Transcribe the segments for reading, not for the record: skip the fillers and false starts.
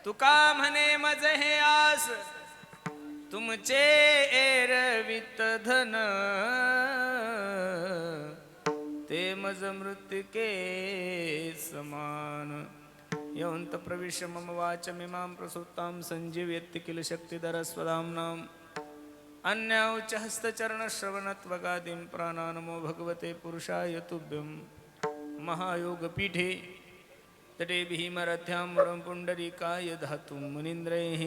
तुका म्हणे मज हे आस तुमचे एरवित धन ते मज मृत्युके समान यवंत प्रविश्य मम वाचमिमां प्रसुप्तां संजीवयति किल शक्तिधर स्वधाम्नां अन्याउच हस्तचरण श्रवणत्वगादिं प्राणानमो भगवते पुरुषाय तुभ्यं महायोगपीठे तटे भीमरथ्यां वरं पुण्डरीकाय धातुं मुनीन्द्रैः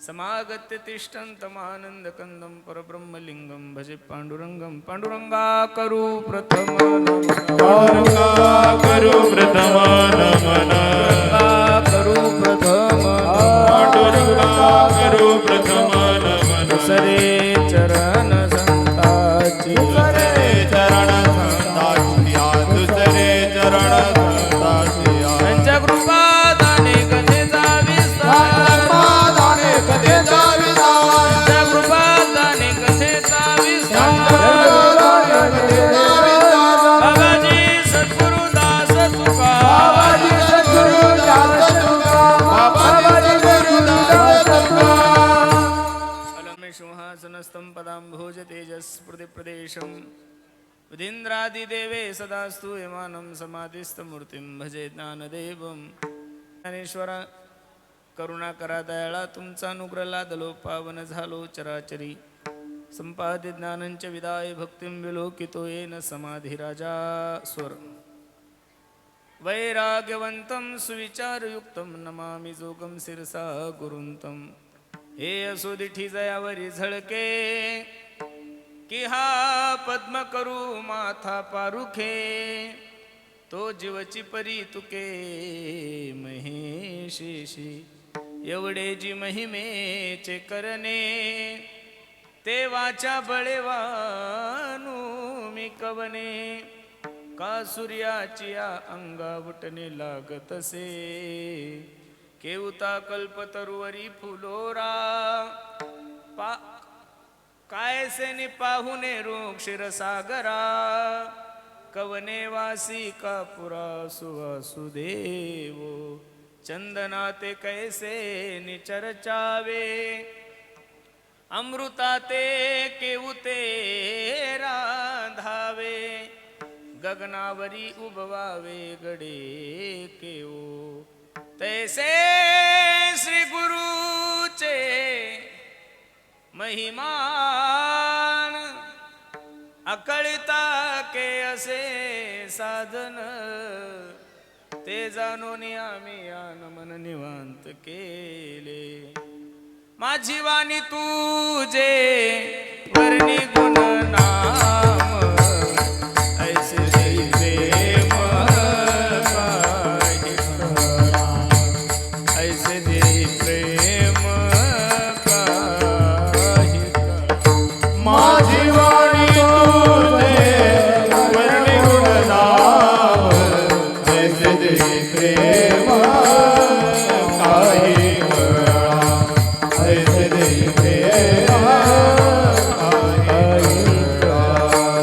समागत्य तिष्ठन्तमानन्दकन्दं परब्रह्मलिङ्गं भजे पाण्डुरङ्गं पाण्डुरङ्गाकरु प्रथमं पाण्डुरङ्गाकरु प्रथमं पाण्डुरङ्गाकरु प्रथमं सरे चरण संताची दुसरे चरण सिंहासनस्थं पदाम्भोज तेजस्पृतिप्रदेशं विधीन्द्रादिदेवे सदास्तु यमानं समाधिस्थमूर्तिं भजे ज्ञानदेवं ज्ञानेश्वर करुणा करा दयाळा तुमचा अनुग्रह लादलो पावन झालो चराचरी संपादि ज्ञानंच विदाय भक्तिं विलोकितो येन समाधिराजा स्वर वैराग्यवन्तं सुविचारयुक्तं नमामि जोगं शिरसा गुरुन्तं हे असोदिठी जयावरी झळके कि हा पद्म करू माथा पारुखे तो जीवची परी तुके महेशेशी एवढे जी महिमेचे करणे तेवाच्या बळेवानू मी कवने का सूर्याची या अंगावटने लागतसे केवता कल्पतरुवरी फुलोरा कायसे नि पाहुने रूप क्षीरसागरा कवने वासी कापुरा सुवासुदेवो चंदनाते कैसे निचरचावे अमृताते केवते राधावे गगनावरी उभवावे गडे केवो तैसे श्री गुरुचे महिमान अकळिता के असे साधन ते जाणून आम्ही यान मन निवांत केले माझी वाणी तुझे वर्णी गुण नाम ऐसे प्रेम ऐसे दे प्रेम माझी वाणी तुझे वर्णी गुण नाम ऐसे दे प्रेम काही ऐसे दे प्रेम काही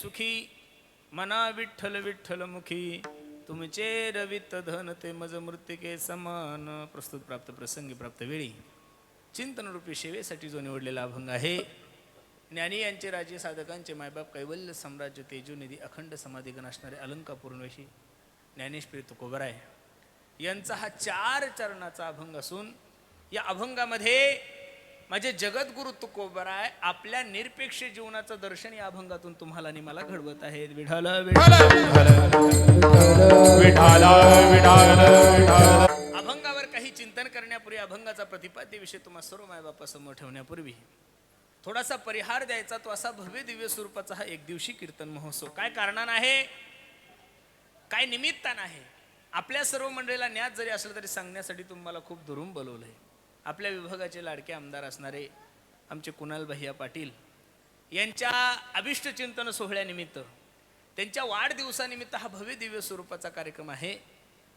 सुखी मना विठ्ठल विठ्ठल मुखी तुमचे रवित धन ते मज मृत्तिके समान. प्रस्तुत प्राप्त प्रसंगी प्राप्त वेळी चिंतन रूपी सेवेसाठी जो निवडलेला अभंग आहे. ज्ञानी यांचे राजे साधकांचे मायबाप कैवल्य साम्राज्य तेजोनिधी अखंड समाधी गण असणारे अलंकापूर्णवेशी ज्ञानेश्वरी तुकोबराय यांचा हा 4 चरणाचा अभंग असून या अभंगामध्ये माझे जगद्गुरु तुकोबराय आपल्या निरपेक्ष जीवनाचं दर्शन या अभंगातून तुम्हाला आणि मला घडवत आहेत. विठाल विठाल विठाल विठाल. अभंगावर काही चिंतन करण्यापूर्वी अभंगाचा प्रतिपाद्य विषय तुम्हा सर्व मायबापासमोर ठेवण्यापूर्वी थोडासा परिहार द्यायचा. तो असा भव्य दिव्य स्वरूपाचा हा एक दिवशी कीर्तन महोत्सव काय कारणानं आहे, काय निमित्तानं आहे. आपल्या सर्व मंडळीला ज्ञात जरी असलं तरी सांगण्यासाठी तुम्हाला खूप दुरून बोलवलंय. आपल्या विभागाचे लाडके आमदार असणारे आमचे कुणाल भैया पाटील यांच्या अभिष्ट चिंतन सोहळ्यानिमित्त त्यांच्या वाढदिवसानिमित्त हा भव्य दिव्य स्वरूपाचा कार्यक्रम आहे.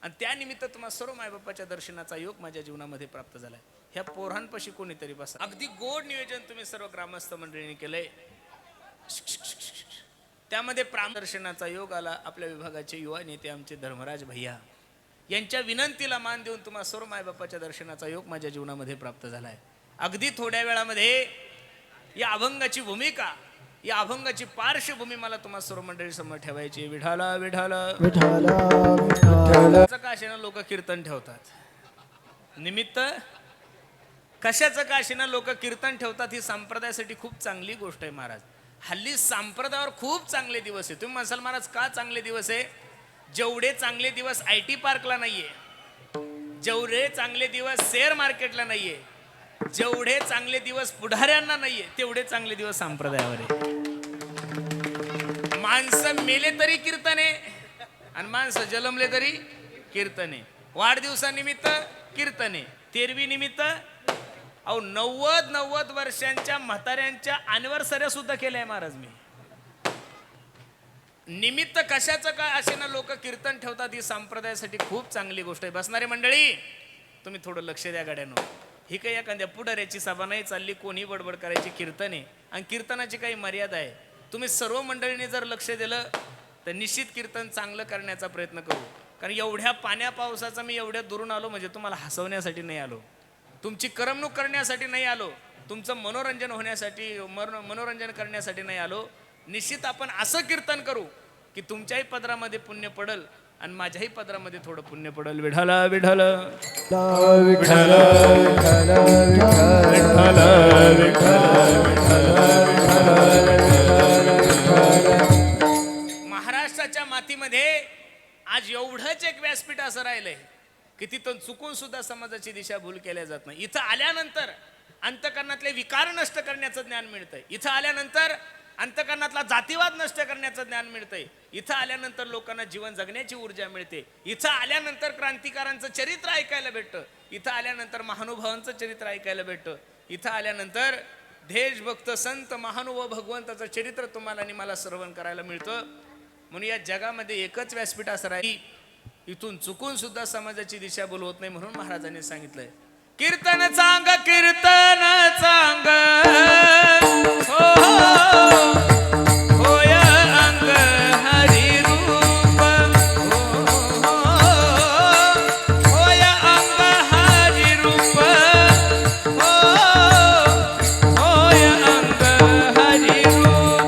आणि त्यानिमित्त तुम्हा सर्व मायबापाच्या दर्शनाचा योग माझ्या जीवनामध्ये प्राप्त झालाय. ह्या पोरांपाशी कोणीतरी बसा. अगदी गोड नियोजन तुम्ही सर्व ग्रामस्थ मंडळींनी केलंय. त्यामध्ये प्रामदर्शनाचा योग आला. आपल्या विभागाचे युवा नेते आमचे धर्मराज भैया यांच्या विनंतीला मान देऊन तुम्हा सर्व मायबापाच्या दर्शनाचा योग माझ्या जीवनामध्ये प्राप्त झालाय. अगदी थोड्या वेळामध्ये या अभंगाची भूमिका, या अभंगाची पार्श्वभूमी मला तुम्हा सर्व मंडळी समोर ठेवायची. विठाला विठाला विठाला. काशीनं लोक कीर्तन ठेवतात. निमित्त कशाचं काशीनं लोक कीर्तन ठेवतात ही संप्रदायासाठी खूप चांगली गोष्ट आहे महाराज. हल्ली संप्रदायावर खूप चांगले दिवस आहे. तुम्ही म्हणाल महाराज का चांगले दिवस आहे? जेवढे चांगले दिवस IT पार्कला नाहीये, जेवढे चांगले दिवस शेअर मार्केटला नाहीये, जेवढे चांगले दिवस पुढाऱ्यांना नाहीये, तेवढे चांगले दिवस संप्रदायावर आहे. माणसं मेले तरी कीर्तने आणि माणसं जन्मले तरी कीर्तने. वाढदिवसानिमित्त कीर्तने, तेरवी निमित्त अहो 90 वर्षांच्या म्हाताऱ्यांच्या अॅनिव्हर्सऱ्या सुद्धा केल्या महाराज मी. निमित्त कशाचं काय असे ना लोक कीर्तन ठेवतात ही संप्रदायासाठी खूप चांगली गोष्ट आहे. बसणारी मंडळी तुम्ही थोडं लक्ष द्या गाड्यानो. ही काही एखाद्या पुढाऱ्याची सभा नाही चालली, कोणी बडबड करायची. कीर्तन आहे आणि कीर्तनाची काही मर्यादा आहे. तुम्ही सर्व मंडळींनी जर लक्ष दिलं तर निश्चित कीर्तन चांगलं करण्याचा प्रयत्न करू. कारण एवढ्या पाण्या पावसाचा मी एवढ्या दुरून आलो म्हणजे तुम्हाला हसवण्यासाठी नाही आलो, तुमची करमणूक करण्यासाठी नाही आलो, तुमचं मनोरंजन होण्यासाठी मनोरंजन करण्यासाठी नाही आलो. निश्चित आपण असं कीर्तन करू की तुमच्याही पदरामध्ये पुण्य पडल आणि माझ्याही पदरामध्ये थोडं पुण्य पडल. विठाला विठाला विठाल विठाल महाराष्ट्राच्या मातीमध्ये आज एवढंच एक व्यासपीठ असं राहिलंय की तिथून चुकून सुद्धा समाजाची दिशा भूल केल्या जात नाही. इथं आल्यानंतर अंतकरणातले विकार नष्ट करण्याचं ज्ञान मिळतंय. इथं आल्यानंतर अंतकरणातला जातीवाद नष्ट करण्याचं ज्ञान मिळतंय. इथं आल्यानंतर लोकांना जीवन जगण्याची ऊर्जा मिळते. इथं आल्यानंतर क्रांतिकारांचं चरित्र ऐकायला भेटतं. इथं आल्यानंतर महानुभावांचं चरित्र ऐकायला भेटतं. इथं आल्यानंतर देशभक्त संत महानुभाव भगवंताचं चरित्र तुम्हाला आणि मला श्रवण करायला मिळतं. म्हणून या जगामध्ये एकच व्यासपीठ असं राहील इथून चुकून सुद्धा समाजाची दिशा बोलवत नाही. म्हणून महाराजांनी सांगितलंय कीर्तन चांग कीर्तन चांग हो होय अंग हरी रूप होय अंग हरी रूप होय अंग हरी रूप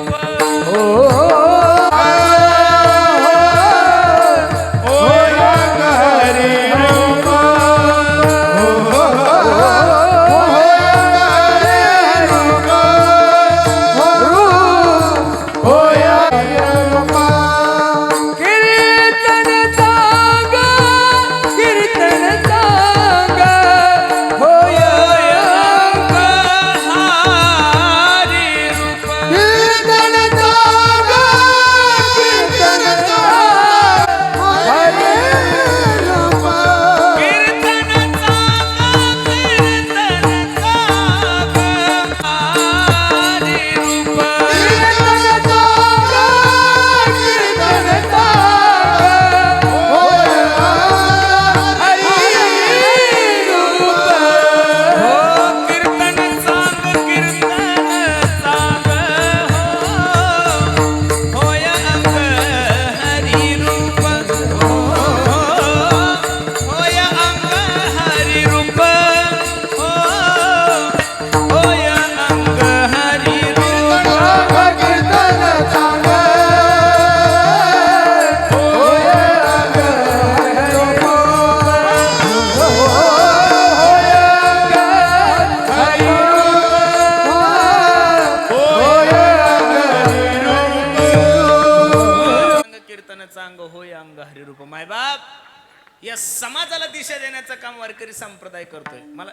तनाचा अंग होय अंग हरिरूप. मायबाप या समाजाला दिशा देण्याचं काम वारकरी संप्रदाय करतोय. मला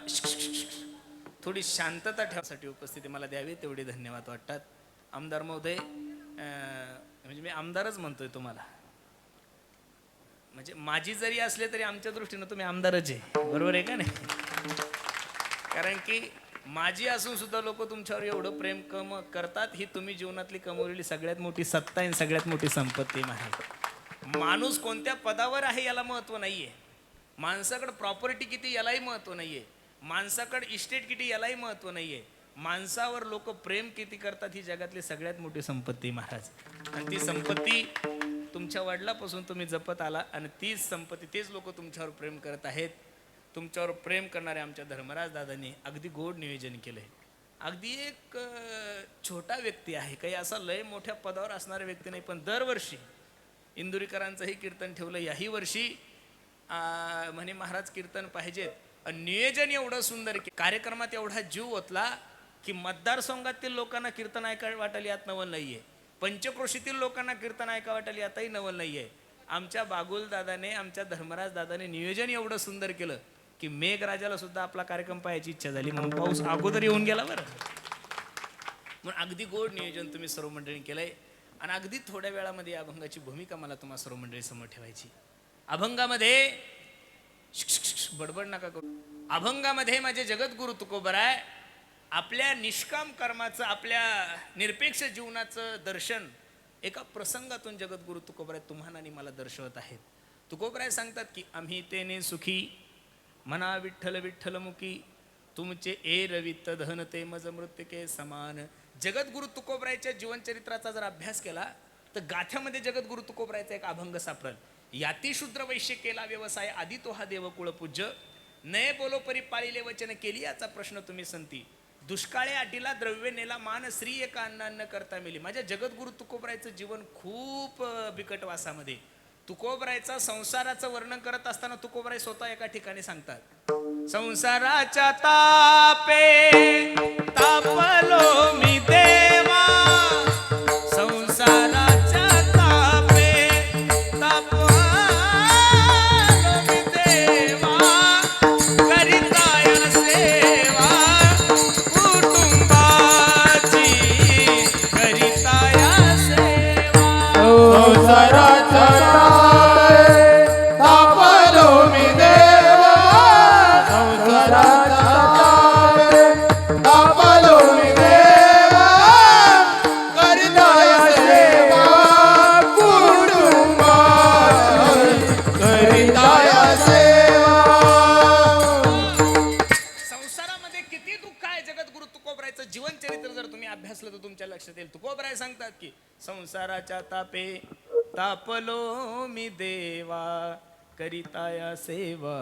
थोडी शांतता ठेवण्यासाठी उपस्थिती मला द्यावी तेवढे धन्यवाद वाटतात. आमदार महोदय, म्हणजे मी आमदारच म्हणतोय तुम्हाला, म्हणजे माझी जरी असले तरी आमच्या दृष्टीनं तुम्ही आमदारच आहे, बरोबर आहे का नाही? कारण की माझी असून सुद्धा लोक तुमच्यावर एवढं प्रेम करतात, ही तुम्ही जीवनातली कमवलेली सगळ्यात मोठी सत्ता आहे, सगळ्यात मोठी संपत्ती आहे. माणूस कोणत्या पदावर आहे याला महत्व नाहीये, माणसाकडे प्रॉपर्टी किती यालाही महत्व नाहीये, माणसाकडे इस्टेट किती यालाही महत्व नाहीये. माणसावर लोक प्रेम किती करतात ही जगातली सगळ्यात मोठी संपत्ती महाराज. आणि ती संपत्ती तुमच्या वडिलापासून तुम्ही जपत आला आणि तीच संपत्ती, तेच लोक तुमच्यावर प्रेम करत आहेत. तुमच्यावर प्रेम करणारे आमच्या धर्मराज दादांनी अगदी गोड नियोजन केलंय. अगदी एक छोटा व्यक्ती आहे, काही असा लय मोठ्या पदावर असणारा व्यक्ती नाही, पण दरवर्षी इंदुरीकरांचंही कीर्तन ठेवलं. याही वर्षी म्हणे महाराज कीर्तन पाहिजेत. नियोजन एवढं सुंदर की कार्यक्रमात एवढा जीव ओतला की मतदारसंघातील लोकांना कीर्तन ऐकायला वाटायला यात नवल नाहीये, पंचक्रोशीतील लोकांना कीर्तन ऐका वाटायला यातही नवल नाहीये. आमच्या बागुल दादाने, आमच्या धर्मराज दादाने नियोजन एवढं सुंदर केलं की मेघराजाला सुद्धा आपला कार्यक्रम पाहायची इच्छा झाली, म्हणून पाऊस अगोदर येऊन गेला बरं. म्हणून अगदी गोड नियोजन तुम्ही सर्व मंडळी केलंय. आणि अगदी थोड्या वेळामध्ये अभंगाची भूमिका मला तुम्हा सर्व मंडळी समोर ठेवायची. अभंगामध्ये बडबड नका करू. अभंगामध्ये माझे जगद्गुरु तुकोबराय आपल्या निष्काम कर्माचं, आपल्या निरपेक्ष जीवनाचं दर्शन एका प्रसंगातून जगद्गुरु तुकोबराय तुम्हाला आणि मला दर्शवत आहेत. तुकोबराय सांगतात की आम्ही तेने सुखी म्हणा विठ्ठल विठ्ठल मुखी, तुमचे ए रवित धन ते मज मृत्युके समान. जगद्गुरु तुकोबरायच्या जीवनचरित्राचा जर अभ्यास केला तर गाथ्यामध्ये जगद्गुरु तुकोबरायचा एक अभंग सापडेल. याती शूद्र वैश्य केला व्यवसाय, आधी तो हा देव कुळ पूज्य, नये बोलो परी पाळिले वचन केली याचा प्रश्न तुम्ही संती, दुष्काळे आटीला द्रव्य नेला मान, श्री एका अन्नान्न करता मिली. माझ्या जगद्गुरु तुकोबरायचं जीवन खूप बिकट वासामध्ये. तुकोबरायचा संसाराचं वर्णन करत असताना तुकोबराय स्वतः एका ठिकाणी सांगतात, संसाराच्या तापे तापलो मी देवा, संसाराच्या तापे तापलो मी देवा, करिताय सेवा कुटुंबाची, करिताय सेवा. संसाराच्या तापलो मी देवा, संसाराच्या तापलो मी देवा, करिताय सेवा कुटुंबाची, करिताय सेवा. संसारामध्ये किती दुःख आहे. जगद्गुरु तुकोबरायचं जीवन चरित्र जर तुम्ही अभ्यासलं तर तुमच्या लक्षात येईल. तुकोबराय सांगतात की संसाराच्या तापे तापलो मी देवा, करिताया सेवा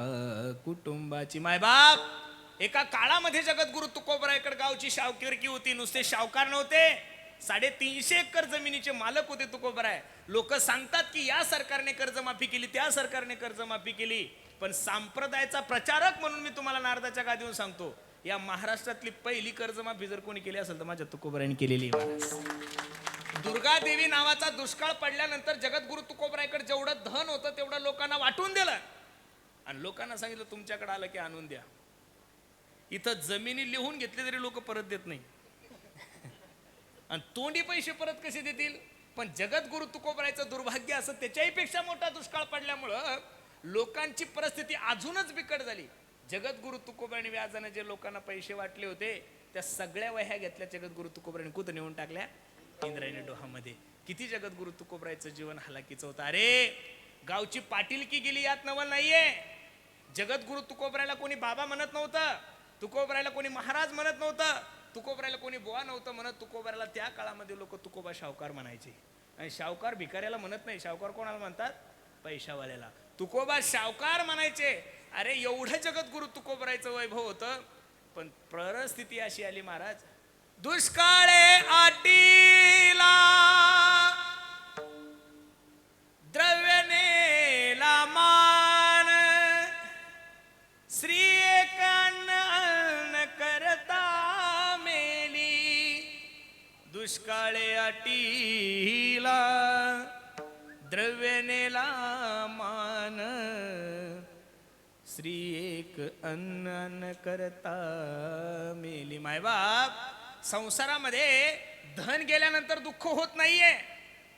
कुटुंबाची. मायबाप एका काळामध्ये जगद्गुरु तुकोबरायकडे गावची शावकिरकी होती. नुसते शावकार नव्हते, 350 एकर जमिनीचे मालक होते तुकोबराय. लोक सांगतात की या सरकारने कर्जमाफी केली, त्या सरकारने कर्जमाफी केली, पण संप्रदायाचा प्रचारक म्हणून मी तुम्हाला नारदाच्या गादीवर सांगतो, या महाराष्ट्रातली पहिली कर्जमाफी जर कोणी केली असेल तर माझ्या तुकोबरायने केलेली आहे. दुर्गा देवी नावाचा दुष्काळ पडल्यानंतर जगद्गुरु तुकोबरायकडे जेवढं धन होतं तेवढं लोकांना वाटून दिलं आणि लोकांना सांगितलं तुमच्याकडे आलं की आणून द्या. इथं जमिनी लिहून घेतली तरी लोक परत देत नाही आणि तोंडी पैसे परत कसे देतील. पण जगद्गुरु तुकोबरायचं दुर्भाग्य असं त्याच्याही पेक्षा मोठा दुष्काळ पडल्यामुळं लोकांची परिस्थिती अजूनच बिकट झाली. जगद्गुरु तुकोबरायने व्याजाने जे लोकांना पैसे वाटले होते त्या सगळ्या वह्या घेतल्या जगद्गुरु तुकोबरायने कुठं नेऊन टाकल्या, इंद्रायणी डोहामध्ये. किती जगद्गुरु तुकोबरायचं जीवन हलाखीचं होतं. अरे गावची पाटीलकी गेली यात नवल नाहीये. जगद्गुरु तुकोबरायला कोणी बाबा म्हणत नव्हतं, तुकोबरायला कोणी महाराज म्हणत नव्हतं, तुकोबरायला कोणी बुवा नव्हतं म्हणत. तुकोबरायला त्या काळामध्ये लोक तुकोबा शावकार म्हणायचे आणि शावकार भिकाऱ्याला म्हणत नाही. शावकार कोणाला म्हणतात, पैशावाल्याला. तुकोबा शावकार म्हणायचे. अरे एवढं जगद्गुरु तुकोबरायचं वैभव होतं, पण परिस्थिती अशी आली महाराज, दुष्काळे आटीला द्रव्य नेला मान, श्री एकान्न करता मेली. दुष्काळे आटीला द्रव्य नेला मान श्री एक अन्न करता मेली. मायबाप, संसारामध्ये धन गेल्यानंतर दुःख होत नाहीये,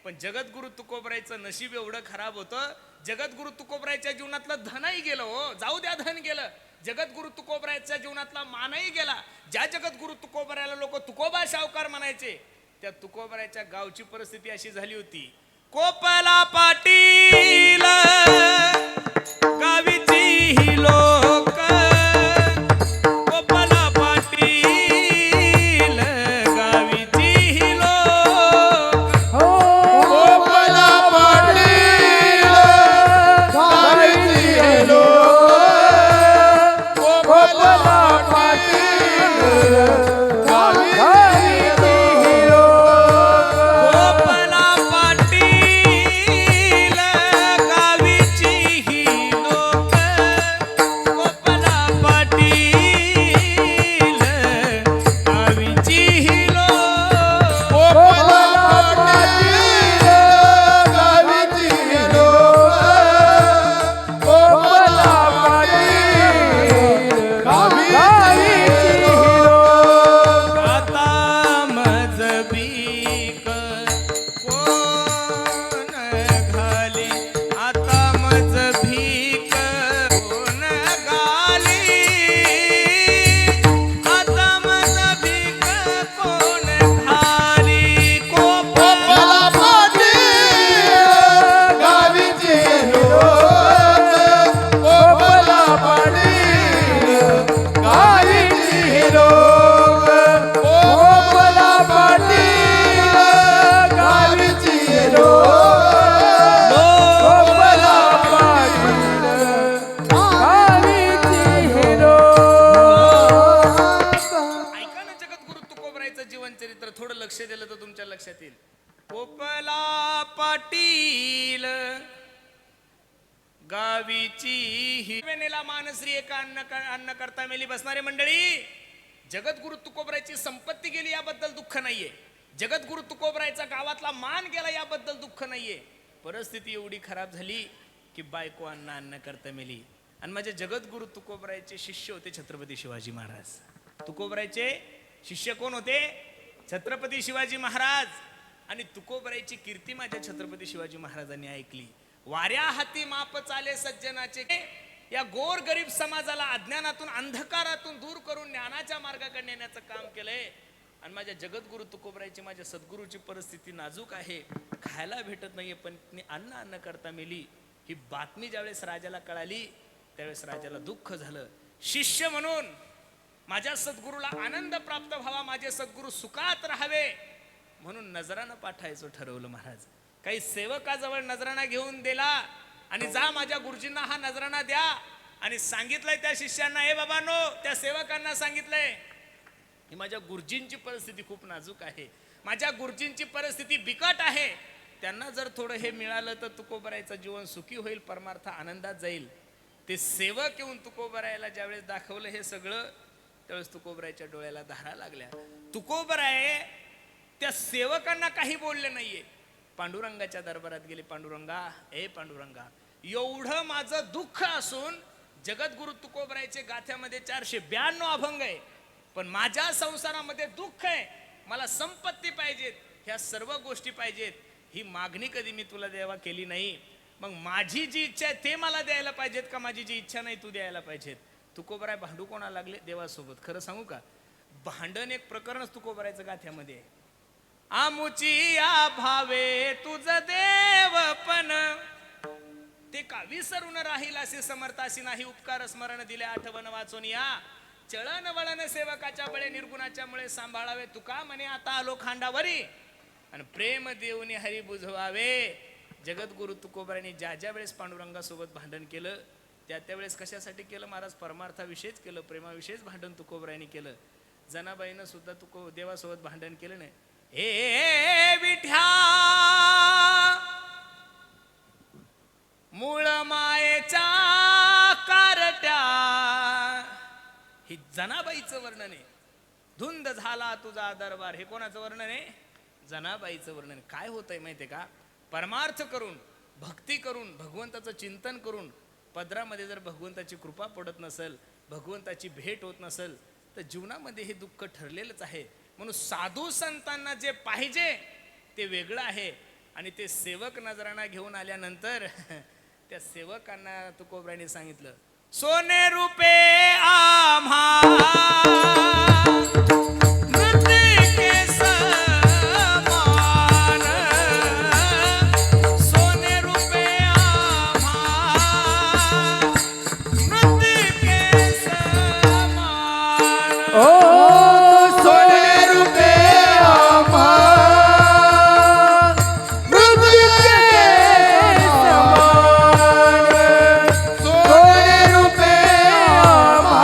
पण जगद्गुरु तुकोबरायचं नशीब एवढं खराब होतं. जगद्गुरु तुकोबरायच्या जीवनातलं धनही गेलं, हो जाऊ द्या, धन गेलं. जगद्गुरु तुकोबरायच्या जीवनातला मानही गेला. ज्या जगद्गुरु तुकोबरायला लोक तुकोबा सावकार म्हणायचे, त्या तुकोबरायच्या गावची परिस्थिती अशी झाली होती. कोपला पाटील गावीची ही लोक, कोपला पाटील गावीची ही लोक, गोपाला पाटील गावीची हे लोक, गोपाला पाटील गावीची हे लोक, कोपला पाटील गावीची ही लोक, कोपला पाटील गावीची ही लोक. गोपाला पाटील गावीची हे लोक, गोपाला पाटील गावीची हे लोक. आता मज भीक कोण घाली, आता मज भीक कोण घाली, आता मज भीक कोण घाली. गोपाला पाटील गावीची हे लोक, गोपाला पाटील गावीची हे लोक, गोपाला पाटील गावीची हे लोक, गोपाला पाटील गावीची हे लोक. ऐका ना, जगद्गुरु तुकोबरायचं जीवन चरित्र थोडं लक्ष दिलं तर तुमच्या लक्षात येईल. कोपला पाटील गावीची ही वेनेला मानश्री एका अन्न करता मेली. बसणारे मंडळी, जगद्गुरु तुकोबरायची संपत्ती गेली याबद्दल दुःख नाहीये, जगद्गुरु तुकोबरायचा गावातला मान गेला याबद्दल दुःख नाहीये. परिस्थिती एवढी खराब झाली की बायको अन्न करता मेली. आणि माझे जगद्गुरु तुकोबरायचे शिष्य होते छत्रपती शिवाजी महाराज. तुकोबरायचे शिष्य कोण होते? छत्रपती शिवाजी महाराज. आणि तुकोबरायची कीर्ती माझ्या छत्रपती शिवाजी महाराजांनी ऐकली. वाऱ्या हाती माप चाले सज्जनाचे, या गोर गरीब समाजाला अज्ञानातून अंधकारातून दूर करून ज्ञानाच्या मार्गाकडे नेण्याचं काम केलंय. आणि माझ्या जगद्गुरु तुकोबरायची, माझ्या सद्गुरूची परिस्थिती नाजूक आहे, खायला भेटत नाहीये, पण अन्न करता मेली. ही बातमी ज्यावेळेस राजाला कळाली त्यावेळेस राजाला दुःख झालं. शिष्य म्हणून माझ्या सद्गुरूला आनंद प्राप्त व्हावा, माझे सद्गुरू सुखात राहावे म्हणून नजरानं पाठायचं ठरवलं महाराज. काही सेवकाजवळ नजराणा घेऊन दिला आणि जा माझ्या गुरुजींना हा नजराणा द्या. आणि सांगितलंय त्या शिष्यांना, हे बाबांनो, त्या सेवकांना सांगितलंय ही माझ्या गुरुजींची परिस्थिती खूप नाजूक आहे, माझ्या गुरुजींची परिस्थिती बिकट आहे, त्यांना जर थोडं हे मिळालं तर तुकोबरायचं जीवन सुखी होईल, परमार्थ आनंदात जाईल. ते सेवक येऊन तुकोबरायला ज्यावेळेस दाखवलं हे सगळं, त्यावेळेस तुकोबरायच्या डोळ्याला धारा लागल्या. तुकोबराय त्या सेवकांना काही बोलले नाहीये, पांडुरंगाच्या दरबारात गेले. पांडुरंगा, ए पांडुरंगा, एवढं माझं दुःख असून जगद्गुरु तुकोबरायचे गाथ्यामध्ये 492 अभंग आहे, पण माझ्या संसारामध्ये दुःख आहे, मला संपत्ती पाहिजेत, ह्या सर्व गोष्टी पाहिजेत. ही मागणी कधी मी तुला देवा केली नाही, मग माझी जी इच्छा आहे ते मला द्यायला पाहिजेत का माझी जी इच्छा नाही तू द्यायला पाहिजेत. तुकोबराय भांडू कोणा लागले? देवासोबत. खरं सांगू का, भांडण एक प्रकरणच तुकोबरायचं गाथ्यामध्ये आहे. आमुची या भावे तुझ देवपण, ते का विसरून राहील असे समर्थासी नाही, उपकार स्मरण दिले आठवण वाचून या. चळण वळण सेवकाच्या बळे निर्गुणाच्या मुळे सांभाळावे, तुका म्हणे आता आलो खांडावरी, आणि प्रेम देऊनी हरी बुझवावे. जगद्गुरु तुकोबरायांनी ज्या ज्या वेळेस पांडुरंगासोबत भांडण केलं त्या त्यावेळेस कशासाठी केलं महाराज? परमार्थाविषयीच केलं, प्रेमाविषयीच भांडण तुकोबरायांनी केलं. जनाबाईनं सुद्धा देवासोबत भांडण केलं नाही. हे विठ्या मूळ मायेच्या कारट्या, ही जनाबाईचं वर्णन आहे. धुंद झाला तुझा दरबार, हे कोणाचं वर्णन आहे? जनाबाईचं वर्णन. काय होतंय माहितीये का, परमार्थ करून भक्ती करून भगवंताचं चिंतन करून पदरामध्ये जर भगवंताची कृपा पडत नसेल, भगवंताची भेट होत नसेल, तर जीवनामध्ये हे दुःख ठरलेलंच आहे. म्हणून साधू संतांना जे पाहिजे ते वेगळं आहे. आणि ते सेवक नजराणा घेऊन आल्यानंतर त्या सेवकांना तुकोबराने सांगितलं, सोने रूपे आम्हा मृत्तिके समान, सोने रूपे आम्हा मृत्तिके समान. ओ सोने रूपे आम्हा मृत्तिके समान, सोने रूपे आम्हा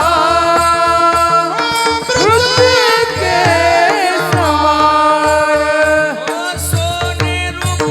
मृत्तिके समान. ओ सोने रूपे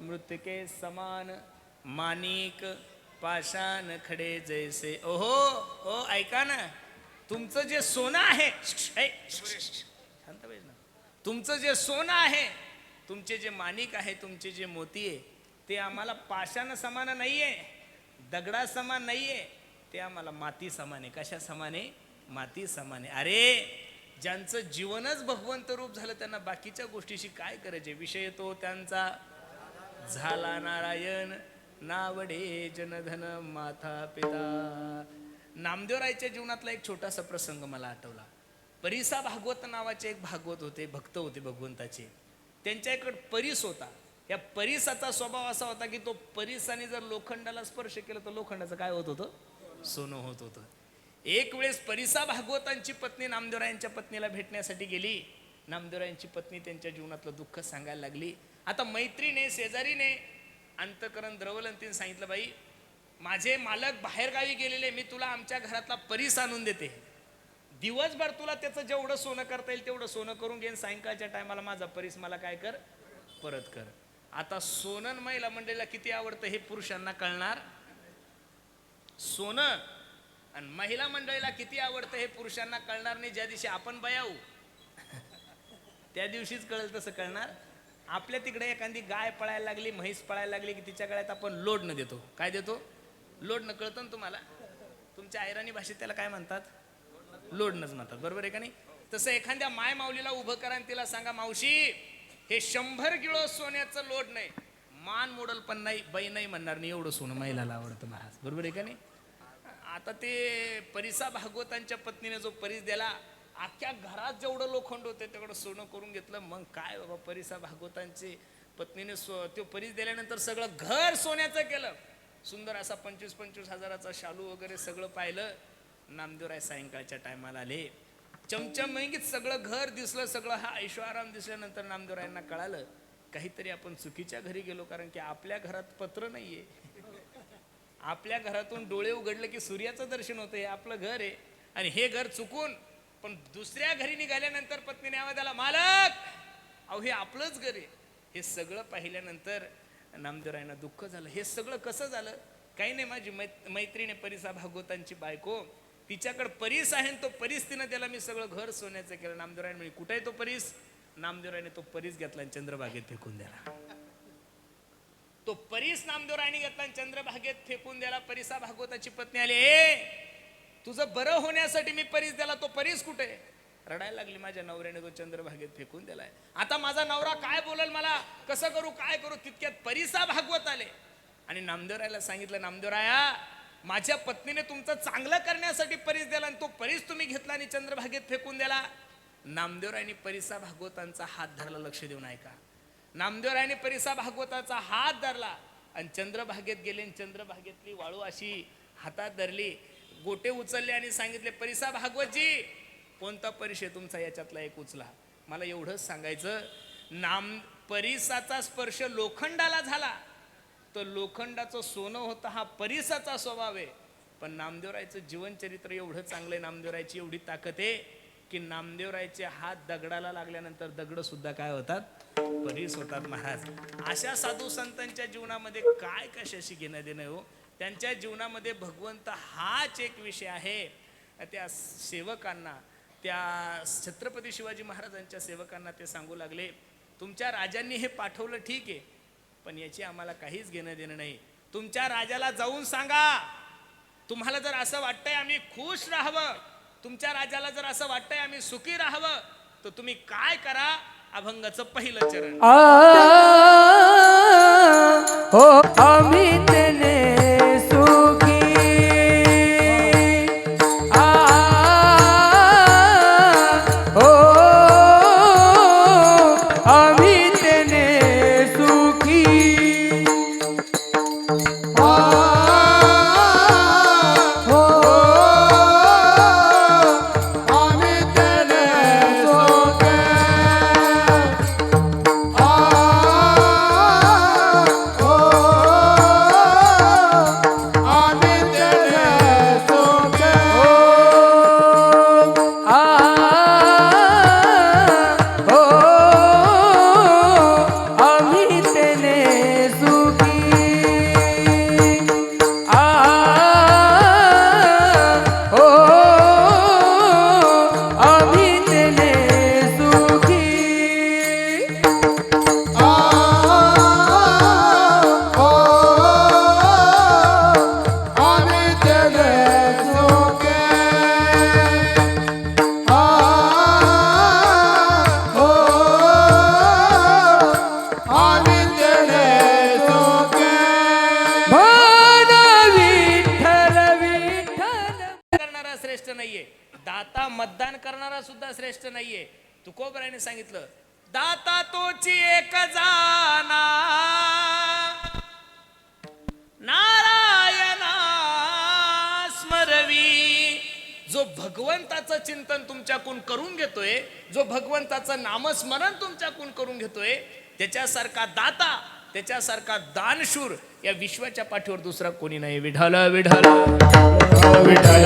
मृत्तिके समान माणिक पाषाण खडे जैसे. ओहो ओ ऐका ना, तुमचं जे सोनं आहे, शांत पाहिजे ना, तुमचं जे सोनं आहे, तुमचे जे माणिक आहे, तुमचे जे मोती आहे, ते आम्हाला पाषाण समान नाहीये, दगडा समान नाहीये, ते आम्हाला माती समान आहे. कशा समान आहे? माती समान आहे. अरे ज्यांचं जीवनच भगवंत रूप झालं त्यांना बाकीच्या गोष्टीशी काय करायचे? विषय तो त्यांचा झाला नारायण, नावडे जनधन माता पिता. नामदेवरायच्या जीवनातला एक छोटासा प्रसंग मला आठवला. परिसा भागवत नावाचे एक भागवत होते, भक्त होते भगवंताचे. त्यांच्या इकडे परीस होता. या परिसाचा स्वभाव असा होता की तो परिसाने जर लोखंडाला स्पर्श केला तर लोखंडाचं काय होत होतं? सोनं होत होतं. एक वेळेस परिसा भागवतांची पत्नी नामदेवरायांच्या पत्नीला भेटण्यासाठी गेली. नामदेवरायांची पत्नी त्यांच्या जीवनातलं दुःख सांगायला लागली. आता मैत्रीने शेजारीने अंतकरण द्रवलंतीने सांगितलं, बाई माझे मालक बाहेरगावी गेलेले, मी तुला आमच्या घरातला परीस आणून देते, दिवसभर तुला त्याचं जेवढं सोनं करता येईल तेवढं सोनं करून घेईन, सायंकाळच्या टायमाला माझा परीस मला काय कर, परत कर. आता सोनं महिला मंडळीला किती आवडतं हे पुरुषांना कळणार. सोनं आणि महिला मंडळीला किती आवडतं हे पुरुषांना कळणार नाही. ज्या दिवशी आपण बयाऊ त्या दिवशीच कळेल. तसं कळणार. आपल्या तिकडे एखादी गाय पळायला लागली, म्हैस पळायला लागली की तिच्या गळ्यात आपण लोड न देतो. काय देतो? लोड न. कळतं ना तुम्हाला? तुमच्या आयराणी भाषेत त्याला काय म्हणतात? लोडनच म्हणतात. बरोबर आहे का नाही? तसं एखाद्या माय माऊलीला उभं करा आणि तिला सांगा, मावशी हे 100 किलो सोन्याचं लोड नाही, मान मोडल पण नाही, बाई नाही म्हणणार नाही, एवढं सोनं महिलाला आवडतं महाराज. बरोबर आहे का नाही? आता ते परिसा भागवतांच्या पत्नीने जो परीस दिला, अख्ख्या घरात जेवढं लोखंड होते तेवढं सोनं करून घेतलं. मग काय बाबा, परिसा भागवतांची पत्नीने तो परीस दिल्यानंतर सगळं घर सोन्याचं केलं. सुंदर असा 25-25 हजाराचा शालू वगैरे सगळं पाहिलं. नामदेवराय सायंकाळच्या टायमाला आले. चमचम महंगीत सगळं घर दिसलं, सगळं हा ऐशोआराम दिसल्यानंतर नामदेवरायांना कळालं काहीतरी आपण चुकीच्या घरी गेलो, कारण की आपल्या घरात पत्र नाहीये. आपल्या घरातून डोळे उघडले की सूर्याचं दर्शन होतं. हे आपलं घर आहे आणि हे घर चुकून पण दुसऱ्या घरी निघाल्यानंतर पत्नीने आवाज दिला, मालक अहो हे आपलंच घर आहे. हे सगळं पाहिल्यानंतर नामदेवरायांना दुःख झालं. हे सगळं कसं झालं? काही नाही, माझी मैत्रीण आहे परिसा भागवतांची बायको, तिच्याकडे परीस आहे तो परीस तिनं त्याला मी सगळं घर सोन्याचं केलं. नामदेवरायन म्हणजे कुठे आहे तो परीस? नामदेवरायने तो परीस घेतला आणि चंद्रभागेत फेकून दिला. तो परीस नामदेवरायने घेतला आणि चंद्रभागेत फेकून दिला. परिसा भागवताची पत्नी आली, ए तुझं बरं होण्यासाठी मी परीस दिला, तो परीस कुठे? रडायला लागली, माझ्या नवऱ्याने तो चंद्रभागेत फेकून दिलाय. आता माझा नवरा काय बोलेल, मला कसं करू, काय करू? तितक्यात परिसा भागवत आले आणि नामदेवरायला सांगितलं, नामदेवराया माझ्या पत्नीने तुमचं चांगलं करण्यासाठी परीस दिला आणि तो परीस तुम्ही घेतला आणि चंद्रभागेत फेकून दिला. नामदेवरायांनी परिसा भागवतांचा हात धरला. लक्ष देऊन ऐका. नामदेवरायांनी परिसा भागवताचा हात धरला आणि चंद्रभागेत गेले. चंद्रभागेतली वाळू अशी हातात धरली, गोटे उचलले आणि सांगितले, परिसा भागवतजी कोणता परीस आहे तुमचा, याच्यातला एक उचला. मला एवढंच सांगायचं, परिसाचा स्पर्श लोखंडाला झाला तर लोखंडाचं सोनं होतं. हा परिसाचा स्वभाव आहे. पण नामदेवरायचं जीवनचरित्र एवढं चांगलं आहे, नामदेवरायची एवढी ताकद आहे की नामदेवरायचे हात दगडाला लागल्यानंतर दगड सुद्धा काय होतात? परीस होतात. महाराज अशा साधू संतांच्या जीवनामध्ये काय कशाशी घेणं देणं हो? त्यांच्या जीवनामध्ये भगवंत हाच एक विषय आहे. त्या सेवकांना, त्या छत्रपती शिवाजी महाराजांच्या सेवकांना ते सांगू लागले, तुमच्या राजांनी हे पाठवलं ठीक आहे, पण याची आम्हाला काहीच घेणं देणं नाही. तुमच्या राजाला जाऊन सांगा, तुम्हाला जर असं वाटतंय आम्ही खुश राहावं, तुमच्या राजाला जर असं वाटतंय आम्ही सुखी राहावं, तर तुम्ही काय करा? अभंगाचं पहिलं चरण, हो आम्ही तेने सुखी, हो आम्ही तेने सुखी, हो आम्ही तेने सुखी, श्रेष्ठ नाहीये, दाता मतदान करणारा सुद्धा श्रेष्ठ नाहीये. तुकोबराने सांगितलं, दाता तोची एक जाना, नारायणा स्मरवी. जो भगवंताचं चिंतन तुमच्याकडून करून घेतोय, जो भगवंताचं नामस्मरण तुमच्याकडून करून घेतोय, त्याच्यासारखा दाता, त्याच्यासारखा दानशूर या विश्वाच्या पाठीवर दुसरा कोणी नाही. विठ्ठल विठ्ठल विठ्ठल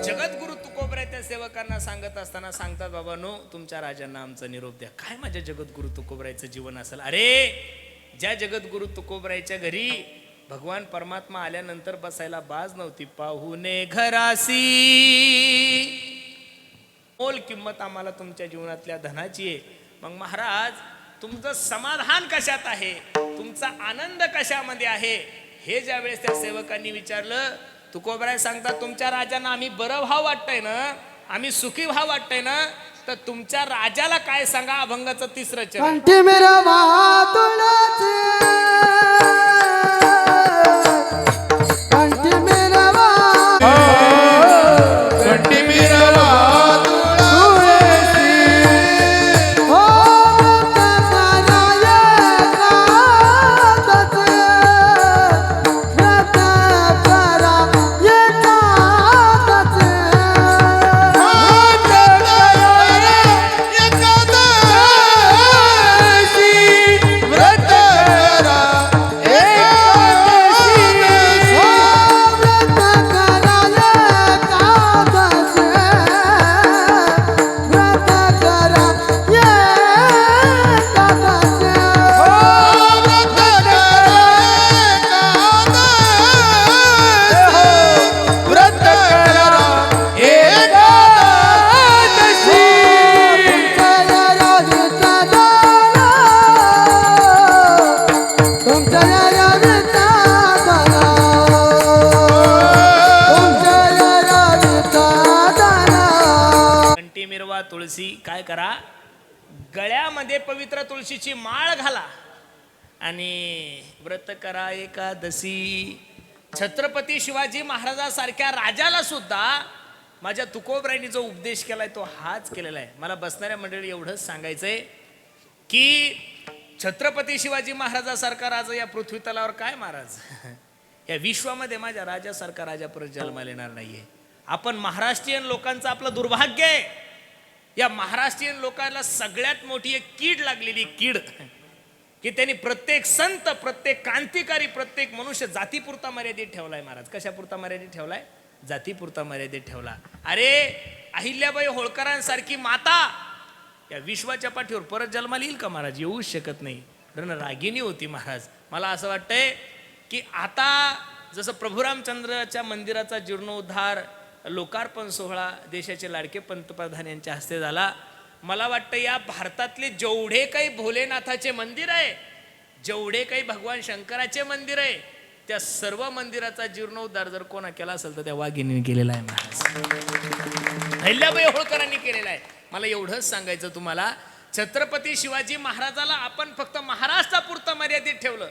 जगद्गुरु तुकोबराय त्या सेवकांना सांगत असताना सांगतात, बाबांनो तुमच्या राजांना आमचा निरोप द्या. काय माझ्या जगद्गुरु तुकोबरायचं जीवन असेल? अरे ज्या जगद्गुरु तुकोबरायच्या घरी भगवान परमात्मा आल्यानंतर बसायला बाज नव्हती. पाहुणे घरासी, मोल किंमत आम्हाला तुमच्या जीवनातल्या धनाची आहे. मग महाराज तुमचं समाधान कशात आहे, तुमचा आनंद कशामध्ये आहे, हे ज्या वेळेस त्या सेवकांनी विचारलं, तुकोबराय सांगतात, तुमच्या राजांना आम्ही बरं भाव वाटतंय ना, आम्ही सुखी भाव वाटतंय ना, तर तुमच्या राजाला काय सांगा. अभंगाचं तिसरं चरण, कंठी मेरा मातुळाचे, कंठी मेरा कंठी मेरा कंठी मिरवा तुळशी, काय करा, गळ्यामध्ये पवित्र तुळशीची माळ घाला आणि व्रत करा एकादशी. छत्रपती शिवाजी महाराजासारख्या राजाला सुद्धा माझ्या तुकोबरायांनी जो उपदेश केलाय तो हाच केलेला आहे. मला बसणाऱ्या मंडळी एवढंच सांगायचंय की छत्रपती शिवाजी महाराजासारखा राजा या पृथ्वी तलावर काय महाराज, या विश्वामध्ये माझ्या राजासारखा राजा परत जन्माला येणार नाहीये. आपण महाराष्ट्रीयन लोकांचं आपलं दुर्भाग्य आहे. या महाराष्ट्रीयन लोकांना सगळ्यात मोठी एक कीड लागलेली, कीड की त्यांनी प्रत्येक संत, प्रत्येक क्रांतिकारी, प्रत्येक मनुष्य जातीपुरता मर्यादित ठेवलाय महाराज. कशापुरता मर्यादित ठेवलाय? जातीपुरता मर्यादित ठेवला. अरे अहिल्याबाई होळकरांसारखी माता या विश्वाच्या पाठीवर परत जन्माला येईल का महाराज? येऊच शकत नाही. रणरागिणी होती महाराज. मला असं वाटतंय की आता जसं प्रभू रामचंद्राच्या मंदिराचा जीर्णोद्धार लोकार्पण सोहळा देशाचे लाडके पंतप्रधान यांच्या हस्ते झाला, मला वाटतं या भारतातले जेवढे काही भोलेनाथाचे मंदिर आहे, जेवढे काही भगवान शंकराचे मंदिर आहे, त्या सर्व मंदिराचा जीर्णोद्धार जर कोणा केला असेल तर त्या वाघिणीने केलेला आहे महाराज. अहिल्याबाई होळकरांनी केलेला आहे. मला एवढंच सांगायचं तुम्हाला, छत्रपती शिवाजी महाराजाला आपण फक्त महाराष्ट्रापुरतं मर्यादित ठेवलं,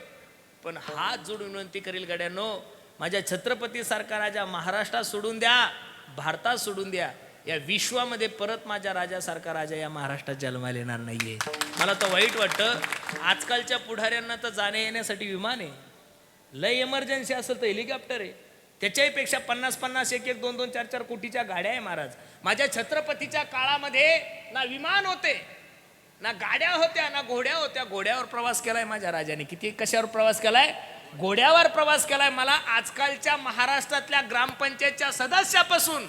पण हात जोडून विनंती करील गड्यांनो, माझ्या छत्रपती सारखा राजा महाराष्ट्रात सोडून द्या, भारतात सोडून द्या, या विश्वामध्ये परत माझ्या राजासारखा राजा या महाराष्ट्रात जन्माला येणार नाहीये. मला तर वाईट वाटतं. आजकालच्या पुढाऱ्यांना तर जाण्या येण्यासाठी विमान आहे, लय इमर्जन्सी असेल तर हेलिकॉप्टर आहे, त्याच्याही पेक्षा 50-50, 1-1, 2-2, 4-4 कोटीच्या गाड्या आहे महाराज. माझ्या छत्रपतीच्या काळामध्ये ना विमान होते, ना गाड्या होत्या, ना घोड्या होत्या. घोड्यावर प्रवास केलाय माझ्या राजाने. किती कशावर प्रवास केलाय? घोड्यावर प्रवास केलाय. मला आजकालच्या महाराष्ट्रातल्या ग्रामपंचायतच्या सदस्यापासून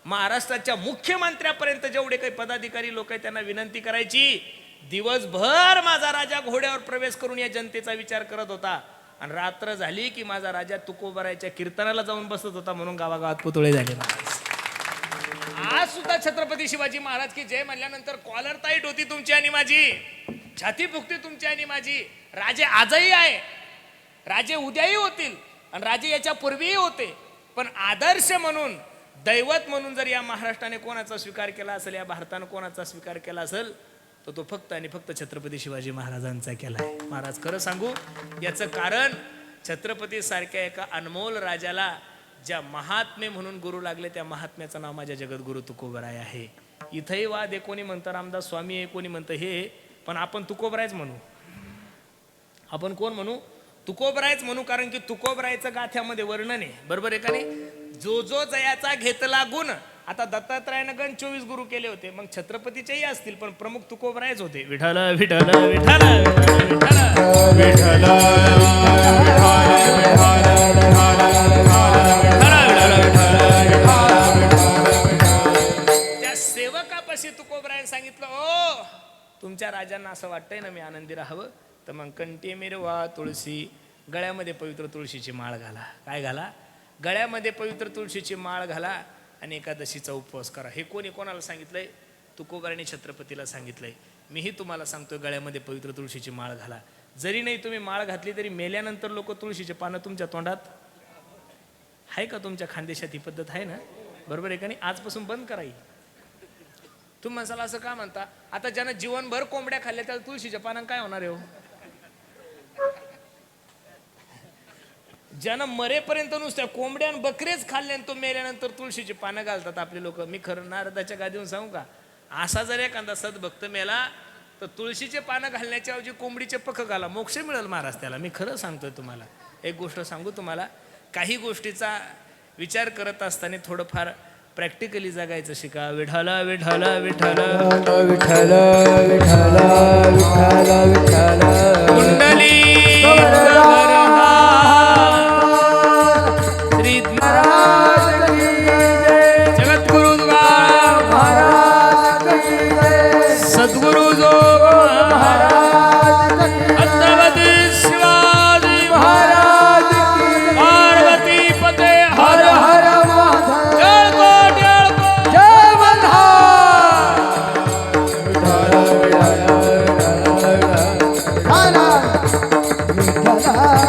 महाराष्ट्राच्या मुख्यमंत्र्यापर्यंत जेवढे काही पदाधिकारी लोक आहेत त्यांना विनंती करायची, दिवसभर माझा राजा घोड्यावर प्रवेश करून या जनतेचा विचार करत होता आणि रात्र झाली की माझा राजा तुकोबारायच्या कीर्तनाला जाऊन बसत होता, म्हणून गावागावात पुतळे झाले महाराज. आज सुद्धा छत्रपती शिवाजी महाराज की जय म्हणल्यानंतर कॉलर टाईट होती तुमची आणि माझी, छाती फुगती तुमची आणि माझी. राजे आजही आहे, राजे उद्याही होतील आणि राजे याच्या पूर्वीही होते, पण आदर्श म्हणून, दैवत म्हणून जर या महाराष्ट्राने कोणाचा स्वीकार केला असेल, या भारताने कोणाचा स्वीकार केला असेल, तर तो फक्त आणि फक्त छत्रपती शिवाजी महाराजांचा केला आहे. महाराज खरं सांगू, याचं कारण छत्रपती सारख्या एका अनमोल राजाला ज्या महात्मे म्हणून गुरु लागले, त्या महात्म्याचं नाव माझ्या जगद्गुरु तुकोबराय आहे. इथंही वाद आहे, कोणी म्हणतं रामदास स्वामी आहे, कोणी म्हणतं हे, पण आपण तुकोबरायच म्हणू. आपण कोण म्हणू? तुकोबरायच म्हणू, कारण की तुकोबरायचं गाथ्यामध्ये वर्णन आहे, बरोबर आहे का नाही? जो जो जयाचा घेतला गुण. आता दत्तात्रयानं गण 24 गुरु केले होते, मग छत्रपतीचेही असतील, पण प्रमुख तुकोबरायच होते. विठ्ठल विठ्ठल विठ्ठल विठ्ठल त्या सेवकापाशी तुकोबरायने सांगितलं, ओ तुमच्या राजांना असं वाटतंय ना मी आनंदी राहावं, तर मग कंठी मिरवा तुळशी, गळ्यामध्ये पवित्र तुळशीची माळ घाला. काय घाला? गळ्यामध्ये पवित्र तुळशीची माळ घाला आणि एकादशीचा उपवास करा. हे कोणी कोणाला सांगितलंय? तुकोबराने छत्रपतीला सांगितलंय. मीही तुम्हाला सांगतोय, गळ्यामध्ये पवित्र तुळशीची माळ घाला. जरी नाही तुम्ही माळ घातली तरी मेल्यानंतर लोक तुळशीचे पानं तुमच्या तोंडात आहे का? तुमच्या खानदेशात ही पद्धत आहे ना, बरोबर आहे का नाही? आजपासून बंद कराई. तुम्ही म्हणसाल असं का म्हणता? आता ज्यानं जीवनभर कोंबड्या खाल्ल्या त्याला तुळशीच्या पानं काय होणार आहे हो? ज्यानं मरेपर्यंत नुसत्या कोंबड्या आणि बकरेच खाल्ले आणि तो मेल्यानंतर तुळशीची पानं घालतात आपले लोक. मी खरं नारदाच्या गादीवर सांगू का, असा जर एखादा सद्भक्त मेला तर तुळशीचे पानं घालण्याच्या ऐवजी कोंबडीचे पख घाला, मोक्ष मिळेल महाराज त्याला. मी खरं सांगतोय तुम्हाला. एक गोष्ट सांगू तुम्हाला, काही गोष्टीचा विचार करत असताना थोडंफार प्रॅक्टिकली जगायचं शिका. विठ्ठल विठ्ठल विठ्ठल विठ्ठल विठ्ठल विठ्ठल विठ्ठल कुंडली श्री महाराज की जय, जगद्गुरु महाराज की जय, सद्गुरु जो महाराज की जय, छत्रपती शिवाजी महाराज की पार्वती पते हर हर महादेव, जळकोट जळकोट जय मल्हार. विठ्ठल विठ्ठल विठ्ठल विठ्ठल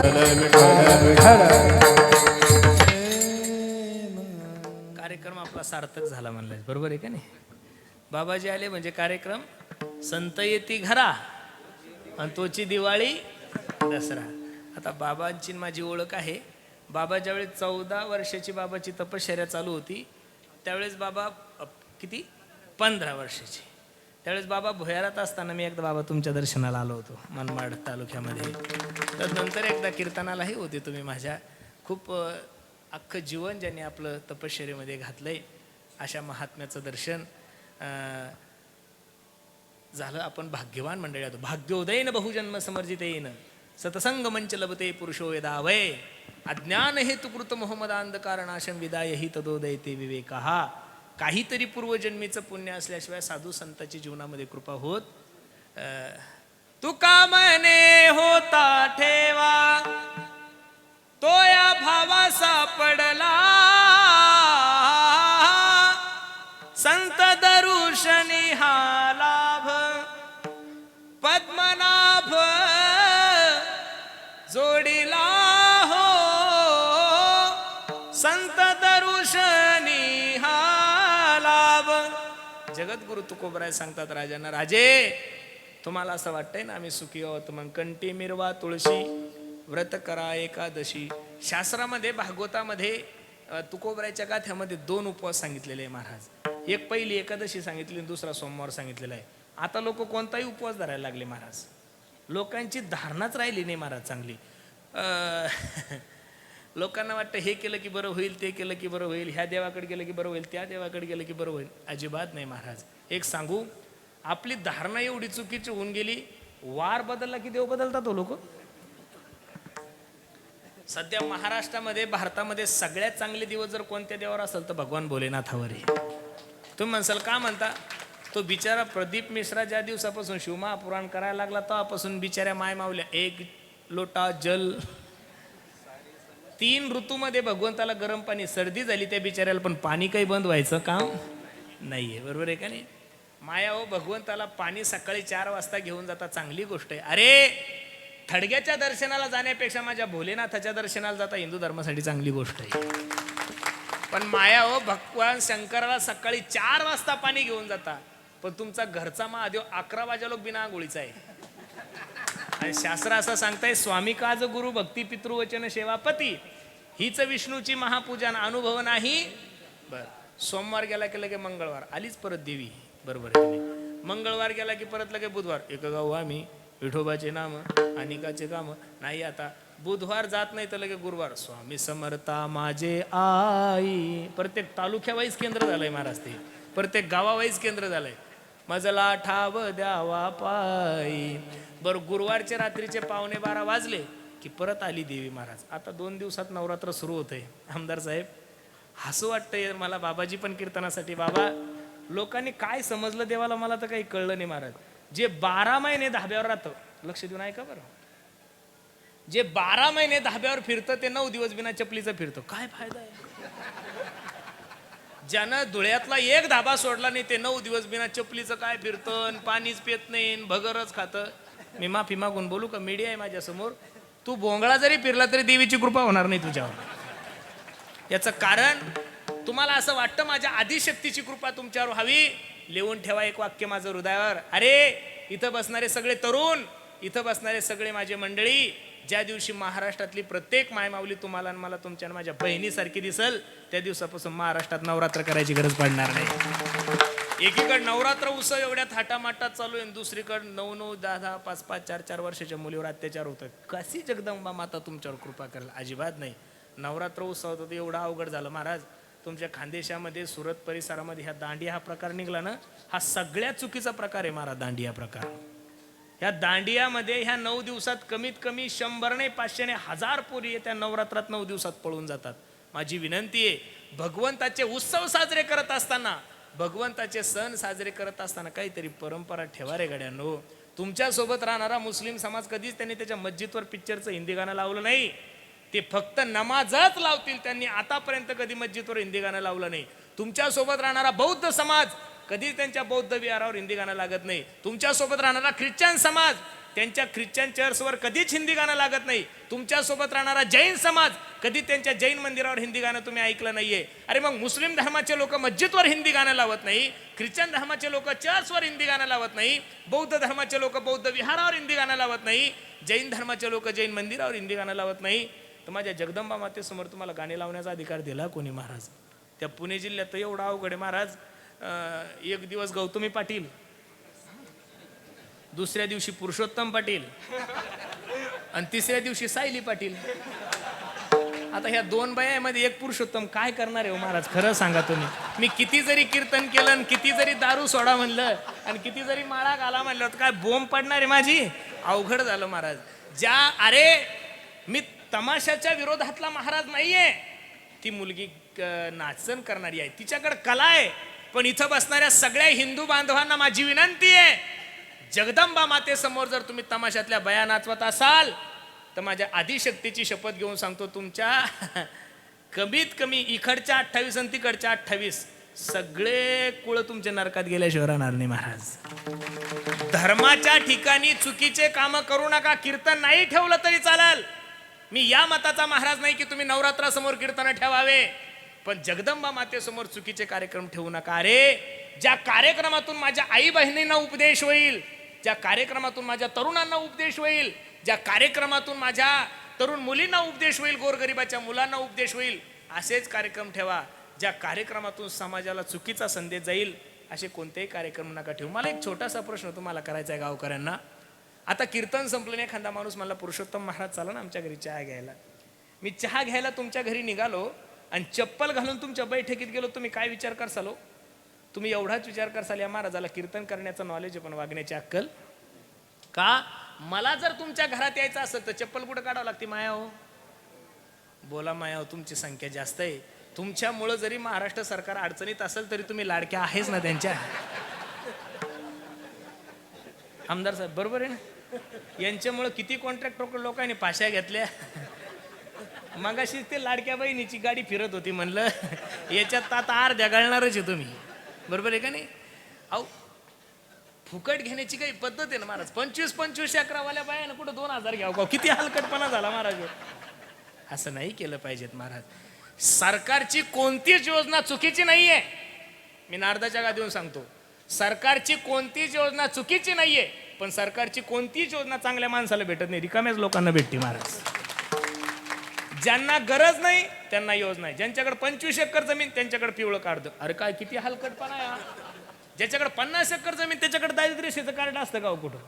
विठ्ठल कार्यक्रम आपला सार्थक झाला म्हणलाय, बरोबर आहे का नाही? बाबाजी आले म्हणजे कार्यक्रम संत येती घरा आणि तोची दिवाळी दसरा. आता बाबांची माझी ओळख आहे. बाबा ज्यावेळेस 14 वर्षाची बाबाची तपश्चर्या चालू होती त्यावेळेस बाबा किती 15 वर्षाची. त्यावेळेस बाबा भुयारात असताना मी एकदा बाबा तुमच्या दर्शनाला आलो होतो मनमाड तालुक्यामध्ये. तर नंतर एकदा कीर्तनालाही होते तुम्ही माझ्या. खूप अख्खं जीवन ज्यांनी आपलं तपश्चर्येमध्ये घातलंय अशा महात्म्याचं दर्शन झालं. आपण भाग्यवान मंडळी आहोत. भाग्योदयन बहुजन्म समर्जितेन सतसंग मंच लभते पुरुषो यदावय अज्ञान हेतुकृत मोहम्मदांधकार नाशम विदाय हि तदोदयते विवेकहा. काहीतरी पूर्वजन्मीचं पुण्य असल्याशिवाय साधू संतांची जीवनामध्ये कृपा होत. तुका मने होता ठेवा तो या भावा सापडला संत दरुशनी हा लाभ पद्मनाभ जोडीला हो संत दरुशनी हा लाभ. जगद्गुरु तुकोबराय सांगतात राजांना, राजे तुम्हाला असं वाटतंय ना आम्ही सुखी आहोत, मग कंठी मिरवा तुळशी व्रत करा एकादशी. शास्त्रामध्ये भागवतामध्ये तुकोबरायच्या गाथ्यामध्ये 2 उपवास सांगितलेले आहे महाराज. एक पहिली एकादशी सांगितली, दुसरा सोमवार सांगितलेला आहे. आता लोक कोणताही उपवास धरायला लागले महाराज. लोकांची धारणाच राहिली नाही महाराज चांगली. लोकांना वाटतं हे केलं की बरं होईल, ते केलं की बरं होईल, ह्या देवाकडे गेलं की बरं होईल, त्या देवाकडे गेलं की बरं होईल. अजिबात नाही महाराज. एक सांगू, आपली धारणा एवढी चुकीची होऊन गेली, वार बदलला की देव बदलतात हो लोक. सध्या महाराष्ट्रामध्ये भारतामध्ये सगळ्यात चांगले दिवस जर कोणत्या देवावर असेल तर भगवान भोलेनाथावर आहे. तुम्ही म्हणसाल का म्हणता? तो बिचारा प्रदीप मिश्रा ज्या दिवसापासून शिवमहापुराण करायला लागला तेव्हापासून बिचाऱ्या माय मावल्या 1 लोटा जल. 3 ऋतूमध्ये भगवंताला गरम पाणी, सर्दी झाली त्या बिचाऱ्याला पण पाणी काही बंद व्हायचं काम नाहीये, बरोबर आहे का नाही? माया हो, भगवंताला पाणी सकाळी 4 वाजता घेऊन जाता चांगली गोष्ट आहे. अरे थडग्याच्या दर्शनाला जाण्यापेक्षा माझ्या भोलेनाथाच्या दर्शनाला जाता हिंदू धर्मासाठी चांगली गोष्ट आहे. पण माया हो, भगवान शंकराला सकाळी 4 वाजता पाणी घेऊन जाता, पण तुमचा घरचा महादेव 11 वाजे लोक बिना आंघोळीचा आहे. आणि शास्त्र असं सांगताय, स्वामी काज गुरु भक्ती पितृवचन सेवापती हीच विष्णूची महापूजन अनुभव नाही. बर, सोमवार गेला की लगे मंगळवार आलीच परत देवी, बरोबर आहे. मंगळवार गेला की परत लगे बुधवार, एक गाव आम्ही विठोबाचे नाम अनिकाचे काम नाही. आता बुधवार जात नाही तर लगे गुरुवार स्वामी समर्था माझे आई. प्रत्येक तालुक्यावाईज केंद्र झालंय महाराज ते, प्रत्येक गावावाईज केंद्र झालंय. मजला ठाव द्यावा पायी. बरं, गुरुवारचे रात्रीचे 11:15 वाजले की परत आली देवी महाराज. आता 2 दिवसात नवरात्र सुरू होतंय. आमदार साहेब हसू वाटतंय मला बाबाजी पण कीर्तनासाठी. बाबा लोकांनी काय समजलं देवाला मला तर काही कळलं नाही महाराज. जे 12 महिने धाब्यावर राहतं, लक्ष देऊन ऐका बरं, जे 12 महिने धाब्यावर फिरतं ते 9 दिवस बिना चपलीचं फिरतं. काय फायदा आहे? ज्यानं धुळ्यातला एक धाबा सोडला नाही ते 9 दिवस बिना चपलीचं काय फिरतं, पाणीच पित नाही, भगरच खातं. मी माफी मागून बोलू का? मीडिया आहे माझ्या समोर. तू भोंगळा जरी फिरला तरी देवीची कृपा होणार नाही तुझ्यावर. याचं कारण तुम्हाला असं वाटतं माझ्या आदिशक्तीची कृपा तुमच्यावर हवी. लिहून ठेवा एक वाक्य माझं हृदयावर. अरे इथं बसणारे सगळे तरुण, इथं बसणारे सगळे माझे मंडळी, ज्या दिवशी महाराष्ट्रातली प्रत्येक मायमाऊली तुम्हाला आणि मला तुमच्या आणि माझ्या बहिणीसारखी दिसल त्या दिवसापासून महाराष्ट्रात नवरात्र करायची गरज पडणार नाही. एकीकडे नवरात्र उत्सव एवढ्या थाटामाटात चालू आहे, दुसरीकडे 9-9, 10-10, 5-5, 4-4 वर्षाच्या मुलीवर अत्याचार होतात. कशी जगदंबा माता तुमच्यावर कृपा करेल? अजिबात नाही. नवरात्र उत्सव होता एवढा अवघड झालं महाराज. तुमच्या खानदेशामध्ये सुरत परिसरामध्ये ह्या दांडिया हा प्रकार निघाला ना, हा सगळ्यात चुकीचा प्रकार आहे महाराज. दांडिया प्रकार, ह्या दांडियामध्ये ह्या 9 दिवसात कमीत कमी 100 ने 500 ने 1000 पोरी त्या नवरात्रात 9 दिवसात पळून जातात. माझी विनंती आहे, भगवंताचे उत्सव साजरे करत असताना, भगवंताचे सण साजरे करत असताना काहीतरी परंपरा ठेवा रे गड्यांनो. तुमच्या सोबत राहणारा मुस्लिम समाज कधीच त्यांनी त्याच्या मस्जिदवर पिक्चरचं हिंदी गाणं लावलं नाही. ते फक्त नमाजच लावतील. त्यांनी आतापर्यंत कधी मस्जिदवर हिंदी गाणं लावलं नाही. तुमच्या सोबत राहणारा बौद्ध समाज कधीच त्यांच्या बौद्ध विहारावर हिंदी गाणं लागत नाही. तुमच्या सोबत राहणारा ख्रिश्चन समाज त्यांच्या ख्रिश्चन चर्चवर कधीच हिंदी गाणं लागत नाही. तुमच्यासोबत राहणारा जैन समाज कधी त्यांच्या जैन मंदिरावर हिंदी गाणं तुम्ही ऐकलं नाहीये. अरे मग मुस्लिम धर्माचे लोक मस्जिदवर हिंदी गाणं लावत नाही, ख्रिश्चन धर्माचे लोक चर्चवर हिंदी गाणं लावत नाही, बौद्ध धर्माचे लोक बौद्ध विहारावर हिंदी गाणं लावत नाही, जैन धर्माचे लोक जैन मंदिरावर हिंदी गाणं लावत नाही. तर माझ्या जगदंबा मातेसमोर तुम्हाला गाणे लावण्याचा अधिकार दिला कोणी महाराज? त्या पुणे जिल्ह्यात तर एवढा अवघड आहे महाराज. एक दिवस गौतमी पाटील, दुसऱ्या दिवशी पुरुषोत्तम पाटील आणि तिसऱ्या दिवशी सायली पाटील. आता ह्या दोन बायामध्ये एक पुरुषोत्तम काय करणार आहे हो महाराज? खरं सांगा तुम्ही. मी किती जरी कीर्तन केलं, किती जरी दारू सोडा म्हणलं आणि किती जरी माळा घाला म्हणलं, तर काय बोंब पडणार आहे माझी? अवघड झालं महाराज. अरे मी तमाशाच्या विरोधातला महाराज नाहीये. ती मुलगी नाचन करणारी आहे, तिच्याकडे कला आहे. पण इथं बसणाऱ्या सगळ्या हिंदू बांधवांना माझी विनंती आहे, जगदंबा मातेसमोर जर तुम्ही तमाशातल्या बया नाचवत असाल तर माझ्या आदिशक्तीची शपथ घेऊन सांगतो, तुमच्या कमीत कमी इकडच्या 28 आणि तिकडच्या 28 सगळे कुळ तुमच्या नरकात गेल्याशिवाय राहणार नाही महाराज. धर्माच्या ठिकाणी चुकीचे काम करू नका. कीर्तन नाही ठेवलं तरी चालेल. मी या मताचा महाराज नाही की तुम्ही नवरात्रासमोर कीर्तन ठेवावे, पण जगदंबा मातेसमोर चुकीचे कार्यक्रम ठेवू नका. अरे ज्या कार्यक्रमातून माझ्या आई बहिणींना उपदेश होईल, ज्या कार्यक्रमातून माझ्या तरुणांना उपदेश होईल, ज्या कार्यक्रमातून माझ्या तरुण मुलींना उपदेश होईल, गोरगरिबाच्या मुलांना उपदेश होईल, असेच कार्यक्रम ठेवा. ज्या कार्यक्रमातून समाजाला चुकीचा संदेश जाईल असे कोणतेही कार्यक्रम नका ठेवू. मला एक छोटासा प्रश्न तुम्हाला करायचा आहे गावकऱ्यांना. आता कीर्तन संपलं, एखादा माणूस मला पुरुषोत्तम महाराज चला ना आमच्या घरी चहा घ्यायला. मी चहा घ्यायला तुमच्या घरी निघालो आणि चप्पल घालून तुमच्या बैठकीत गेलो, तुम्ही काय विचार करसाल हो? तुम्ही एवढाच विचार करसाल, या महाराजाला कीर्तन करण्याचं नॉलेज आहे पण वागण्याची अक्कल का? मला जर तुमच्या घरात यायचं असेल तर चप्पल कुठं काढावं लागते? माया हो, बोला माया हो, तुमची संख्या जास्त आहे. तुमच्यामुळं जरी महाराष्ट्र सरकार अडचणीत असेल तरी तुम्ही लाडक्या आहेच ना त्यांच्या. आमदार साहेब बरोबर आहे ना? यांच्यामुळं किती कॉन्ट्रॅक्टर लोकांनी पाशा घेतल्या. मगाशी ते लाडक्या बहिणीची गाडी फिरत होती, म्हणलं याच्यात आता अर्ध्या घालणारच आहे तुम्ही. बरोबर आहे का नाही? अहो फुकट घेण्याची काही पद्धत आहे ना महाराज. 25-25 अकरावाल्या बाया कुठं 2000 घ्याव का? किती हलकटपणा झाला महाराज. असं नाही केलं पाहिजेत महाराज. सरकारची कोणतीच योजना चुकीची नाहीये. मी नारदाच्या गादीवरून सांगतो, सरकारची कोणतीच योजना चुकीची नाहीये, पण सरकारची कोणतीच योजना चांगल्या माणसाला भेटत नाही, रिकाम्याच लोकांना भेटते महाराज. ज्यांना गरज नाही त्यांना योजना आहे. ज्यांच्याकडे 25 एकर जमीन त्यांच्याकडे पिवळं कार्ड. अरे काय किती हलकटपणा आहे. ज्याच्याकडे 50 एकर जमीन त्याच्याकडे दारिद्र्य रेषेचं कार्ड असतं का कुठं?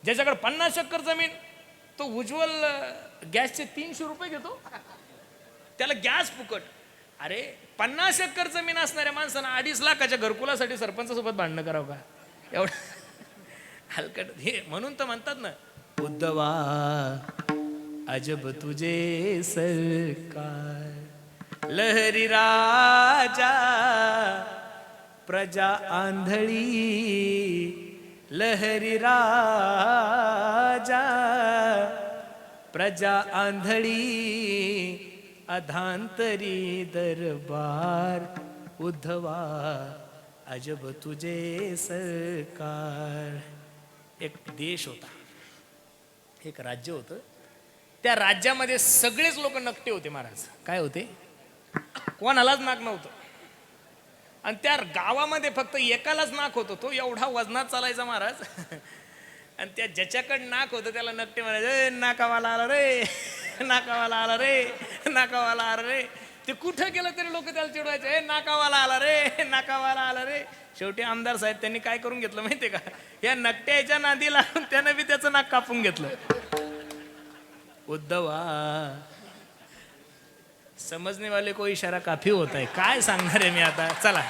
ज्याच्याकडे 50 एकर जमीन तो उज्ज्वल गॅसचे 300 रुपये घेतो, त्याला गॅस फुकट. अरे 50 एकर जमीन असणाऱ्या माणसांना 2.5 लाखाच्या घरकुलासाठी सरपंचासोबत भांडणं करावं का? एवढं हलकट. हे म्हणून तर म्हणतात ना, उद्धवा अजब तुझे सरकार, लहरी राजा प्रजा आंधळी, लहरी राजा प्रजा आंधळी, अधांतरी दरबार, उद्धवा अजब तुझे सरकार. एक देश होता, एक राज्य होतं. त्या राज्यामध्ये सगळेच लोक नकटे होते महाराज. काय होते? कोणालाच नाक नव्हतं. आणि त्या गावामध्ये फक्त एकालाच नाक होतं, तो एवढा वजनात चालायचा महाराज. आणि त्या ज्याच्याकडे नाक होतं त्याला नकटे म्हणायचे, नाकावाला आला रे, नाकावाला आला रे, नाकावाला आला रे. ते कुठं गेलं तरी लोक त्याला चिडवायचे, नाकावाला आला रे, नाकावाला आला रे. शेवटी आमदार साहेब त्यांनी काय करून घेतलं माहितीये का? या नकट्याच्या नादी लागून त्यानं बी त्याचं नाक कापून घेतलं. उद्धवा समजने वाले को इशारा काफी होता है. काय सांगणार आहे मी आता? चला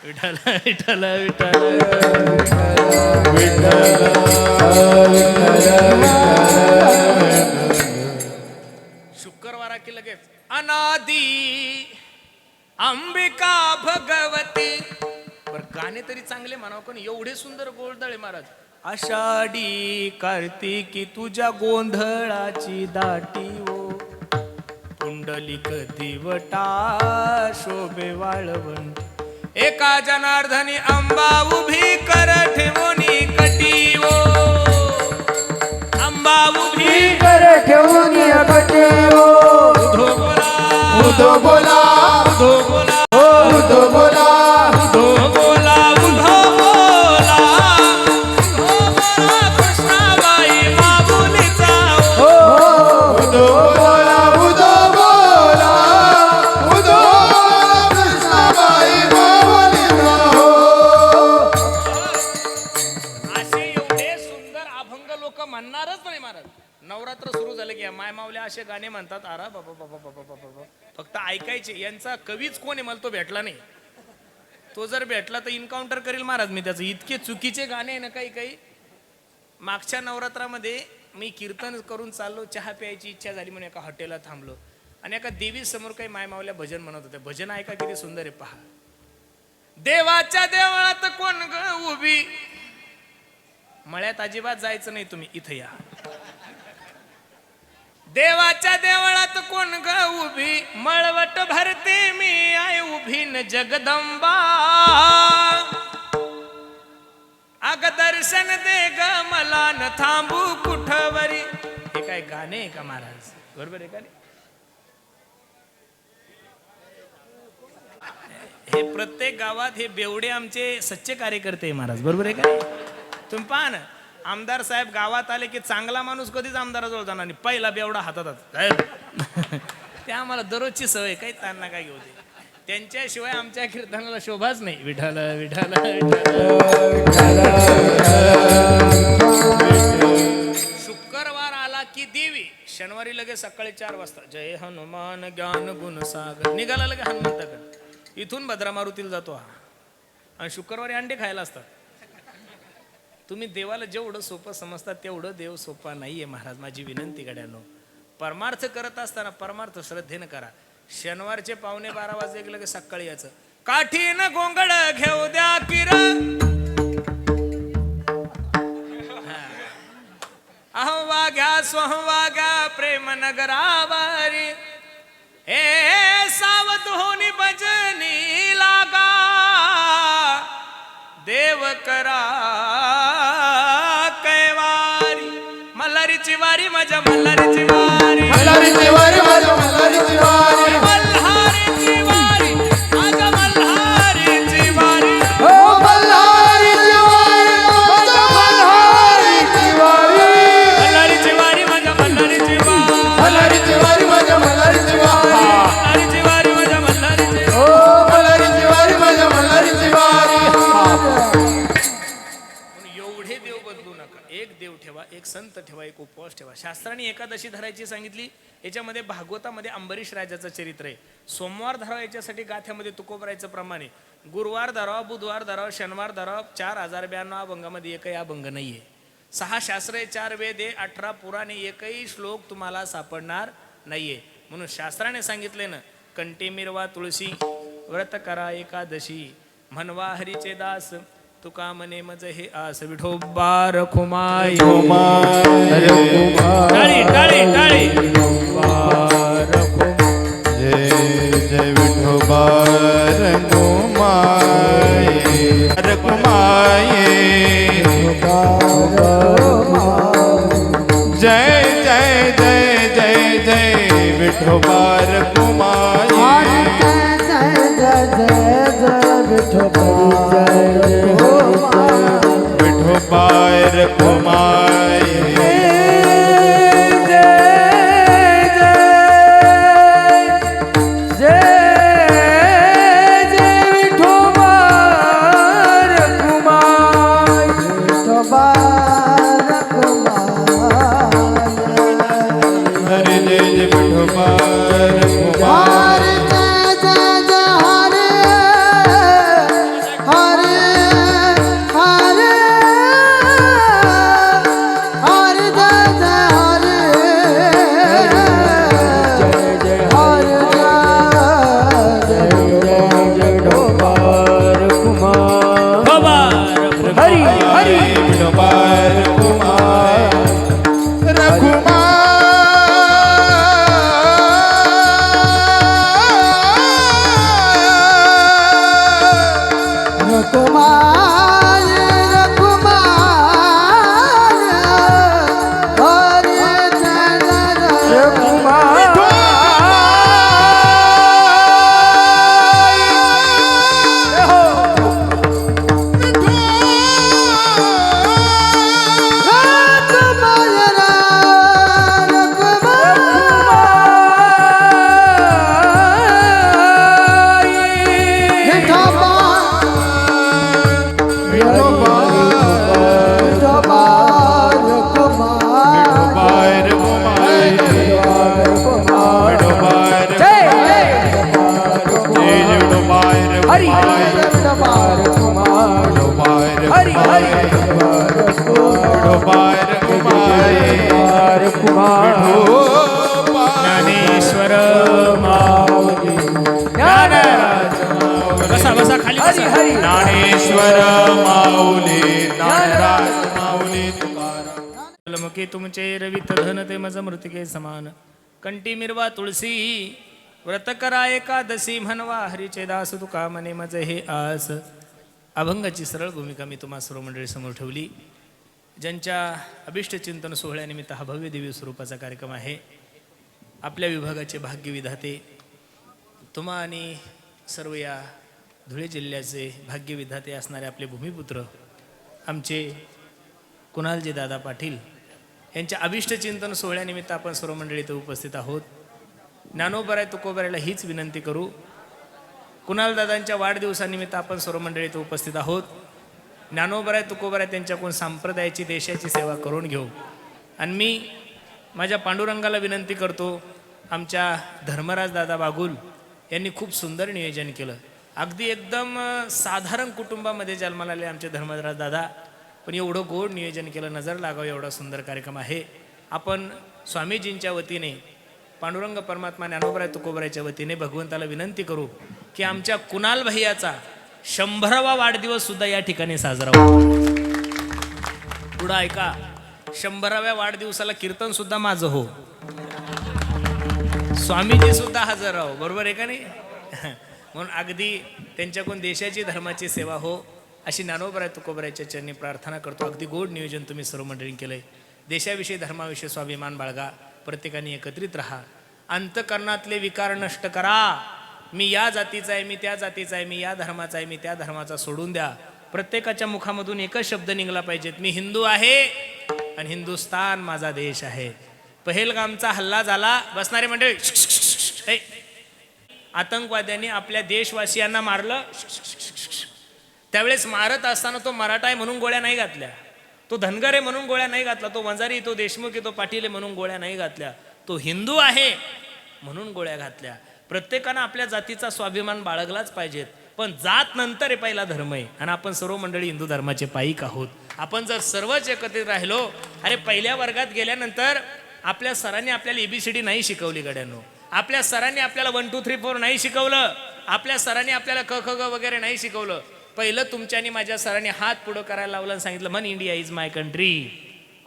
विठ्ठल विठ्ठल विठ्ठल शुक्रवारा की लगेच अनादी अंबिका भगवती. बर गाणे तरी चांगले म्हणावं, पण एवढे सुंदर गोळदळे महाराज. आषाढी कार्तिकी तुझ्या गोंधळाची दाटी ओ, पुंडलिक दिवटा शोभे वाळवण, एका जनार्दनी अंबा उभी कर ठेवोनी कटी ओ. आंबा उभी कर ठेवून अगटे ओ उधो बोला उदो बोला उधो बोला उदो बोला उधो बोला उधो बोला उधो बोला कृष्णाबाई माऊलीचा हो उदो बोला उदो बोला उदो कृष्णाबाई माऊलीचा हो असे एवढे सुंदर अभंग लोक म्हणणारच नाही महाराज. नवरात्र सुरू झालं की माय माऊल्या असे गाणे म्हणतात. अरा बाबा बाबा बाबा बाबा फक्त ऐकायचे. यांचा कवीच कोण आहे मला तो भेटला नाही. तो जर भेटला तर इन्काउंटर करेल महाराज मी त्याचं. इतके चुकीचे गाणे आहे ना काही काही. मागच्या नवरात्रामध्ये मी कीर्तन करून चाललो, चहा प्यायची इच्छा झाली म्हणून एका हॉटेलला थांबलो आणि एका देवी समोर काही माय माऊल्या भजन म्हणत होते. भजन ऐका किती सुंदर आहे पहा. देवाच्या देवळात कोण ग उभी, मळ्यात अजिबात जायचं नाही तुम्ही, इथं या. देवाच्या देवळात कोण ग उभी, मळवट भरते मी आय उभी न जगदंबा. अग दर्शन दे ग मला न थांबू कुठवरी. हे काय गाणे आहे का महाराज? बरोबर आहे का नाही? हे प्रत्येक गावात हे बेवडे आमचे सच्चे कार्यकर्ते आहे महाराज. बरोबर आहे का नाही? तुम्ही पहा ना, आमदार साहेब गावात आले की चांगला माणूस कधीच आमदाराजवळ जाणार नाही, पहिला बेवडा हातात. ते आम्हाला दररोजची सवय, काही ताण काय घेऊ दे. त्यांच्याशिवाय आमच्या कीर्तनाला शोभाच नाही. विठाल विठाल शुक्रवार आला की देवी, शनिवारी लगे सकाळी 4 वाजता जय हनुमान ज्ञान गुण सागर निघाला लगे हनुमंताकडे. इथून भद्रा मारुतीला जातो हा. आणि शुक्रवारी अंडे खायला असतात. तुम्ही देवाला जेवढं सोपं समजता तेवढं देव सोपा नाहीये महाराज. माझी विनंती गड्यानो, परमार्थ करत असताना परमार्थ श्रद्धेनं करा. शनिवारचे 11:15 वाजले की लगे सकाळी याचं काठीनं गोंगड घेऊ द्या किर. अहो वाग्या सोहवाग्या प्रेम नगरावारी, हे सावध होनी भजनी लागा. देव करा कैवारी, मल्हारीची वारी माझ्या मल्हारीची वारी, मल्हारीची वारी माझ्या मल्हारीची वारी, मल्हारीची वारी माझ्या मल्हारीची वारी. हो मल्हारीची वारी माझ्या मल्हारीची वारी, मल्हारीची वारी माझ्या मल्हारीची वारी, मल्हारीची वारी माझ्या मल्हारीची वारी, मल्हारीची वारी माझ्या मल्हारीची. हो मल्हारीची वारी माझ्या मल्हारीची वारी. एवढे देव बदलू नका. एक देव ठेवा, एक संत ठेवा, एक उपवास ठेवा. शास्त्राने एकादशी धरायची सांगितली. याच्यामध्ये भागवतामध्ये अंबरीश राजाचं चरित्र आहे. सोमवार धरावा याच्यासाठी गाथ्यामध्ये तुकोबरायचं प्रमाण आहे. गुरुवार धरावा, बुधवार धरावा, शनिवार धरावा. 4092 अभंगामध्ये एकही अभंग नाहीये. 6 शास्त्र, 4 वेद, 18 पुराणे, एकही श्लोक तुम्हाला सापडणार नाहीये. म्हणून शास्त्राने सांगितले ना, कंठी मिरवा तुळशी, व्रत करा एकादशी, म्हणवा हरीचे दास, तुका मने मज हे आस. विठोबा रखुमाय टाळी टाळी टाळी. जय जय विठोबा रघुमाये रघुमाये, जय जय जय जय जय विठोबा रघुमाये. विठोबा रघुमाये, हरे जय जय विठोबा रघुमाये. हरी ज्ञानेश्वर माऊली ज्ञानराज माऊली तुकाराम. मुखे तुमचे रवित धन ते मज मृतिके समान कंठी मिरवा तुळसी व्रत करा एकादशी म्हणवा हरीचे दास तुका मने मज हे आस. अभंगाची सरळ भूमिका मी तुम्हा सर्व मंडळी समोर ठेवली. ज्यांच्या अभिष्ट चिंतन सोहळ्यानिमित्त हा भव्य दिव्य स्वरूपाचा कार्यक्रम आहे. आपल्या विभागाचे भाग्यविधाते तुम्हा आणि सर्व या धुळे जिल्ह्याचे भाग्यविधाते असणारे आपले भूमिपुत्र आमचे कुणालजी दादा पाटील यांच्या अभिष्ट चिंतन सोहळ्यानिमित्त आपण सर्व मंडळी इथं उपस्थित आहोत. ज्ञानोबराय तुकोबरायला हीच विनंती करू. कुणालदादांच्या वाढदिवसानिमित्त आपण सर्व मंडळी इथं उपस्थित आहोत. ज्ञानोबराय तुकोबराय त्यांच्याकडून संप्रदायाची देशाची सेवा करून घेऊ. आणि मी माझ्या पांडुरंगाला विनंती करतो. आमच्या धर्मराज दादा बागुल यांनी खूप सुंदर नियोजन केलं. अगदी एकदम साधारण कुटुंबामध्ये जन्माला आले आमचे धर्मराज दादा, पण एवढं गोड नियोजन केलं. नजर लागावं एवढा सुंदर कार्यक्रम आहे. आपण स्वामीजींच्या वतीने पांडुरंग परमात्मा ज्ञानोबराय तुकोबरायच्या वतीने भगवंताला विनंती करू की आमच्या कुणाल भैयाचा 100वा वाढदिवस सुद्धा या ठिकाणी साजरा होतो. पुढं ऐका, 100व्या वाढदिवसाला कीर्तन सुद्धा माझं हो, स्वामीजी सुद्धा हजर राहो. बरोबर आहे का नाही? म्हणून अगदी त्यांच्याकडून देशाची धर्माची सेवा हो अशी ज्ञानोबराय तुकोबरायच्या चरणी प्रार्थना करतो. अगदी गोड नियोजन तुम्ही सर्व मंडळी केलंय. देशाविषयी धर्माविषयी स्वाभिमान बाळगा. प्रत्येकाने एकत्रित राहा. अंतकरणातले विकार नष्ट करा. मी या जातीचा आहे, मी त्या जातीचा आहे, मी या धर्माचा आहे, मी त्या धर्माचा सोडून द्या. प्रत्येकाच्या मुखामधून एकच शब्द निघला पाहिजेत, मी हिंदू आहे आणि हिंदुस्तान माझा देश आहे. पहेलगामचा हल्ला झाला, बसणारे मंडळी, आतंकवाद्यांनी आपल्या देशवासियांना मारलं. त्यावेळेस मारत असताना तो मराठा आहे म्हणून गोळ्या नाही घातल्या, तो धनगर आहे म्हणून गोळ्या नाही घातला, तो वंजारी, तो देशमुख आहे, तो पाटील आहे म्हणून गोळ्या नाही घातल्या, तो हिंदू आहे म्हणून गोळ्या घातल्या. प्रत्येकानं आपल्या जातीचा स्वाभिमान बाळगलाच पाहिजेत. पण जात नंतर आहे, पहिला धर्म आहे. आणि आपण सर्व मंडळी हिंदू धर्माचे पाईक आहोत. आपण जर सर्वच एकत्रित राहिलो, अरे पहिल्या वर्गात गेल्यानंतर आपल्या सरांनी आपल्याला ABCD नाही शिकवली गड्यांनो. आपल्या सरांनी आपल्याला 1 2 3 4 नाही शिकवलं. आपल्या सरांनी आपल्याला क ख ग वगैरे नाही शिकवलं. पहिलं तुमच्या आणि माझ्या सरांनी हात पुढं करायला लावलं आणि सांगितलं, मन India is my country,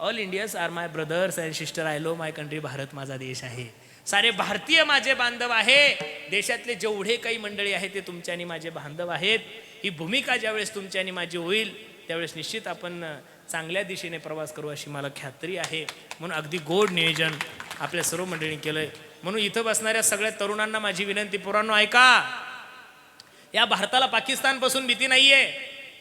all Indians are my brothers and sister, I love my country, Bharat माझा देश आहे, सारे भारतीय माझे बांधव आहे. देशातले जेवढे काही मंडळी आहेत ते तुमच्या आणि माझे बांधव आहेत. ही भूमिका ज्यावेळेस तुमच्या आणि माझी होईल त्यावेळेस निश्चित आपण चांगल्या दिशेने प्रवास करू अशी मला खात्री आहे. म्हणून अगदी गोड नियोजन आपल्या सर्व मंडळींनी केलंय. म्हणून इथं बसणाऱ्या सगळ्या तरुणांना माझी विनंती, पोरांनो ऐका, या भारताला पाकिस्तानपासून भीती नाहीये,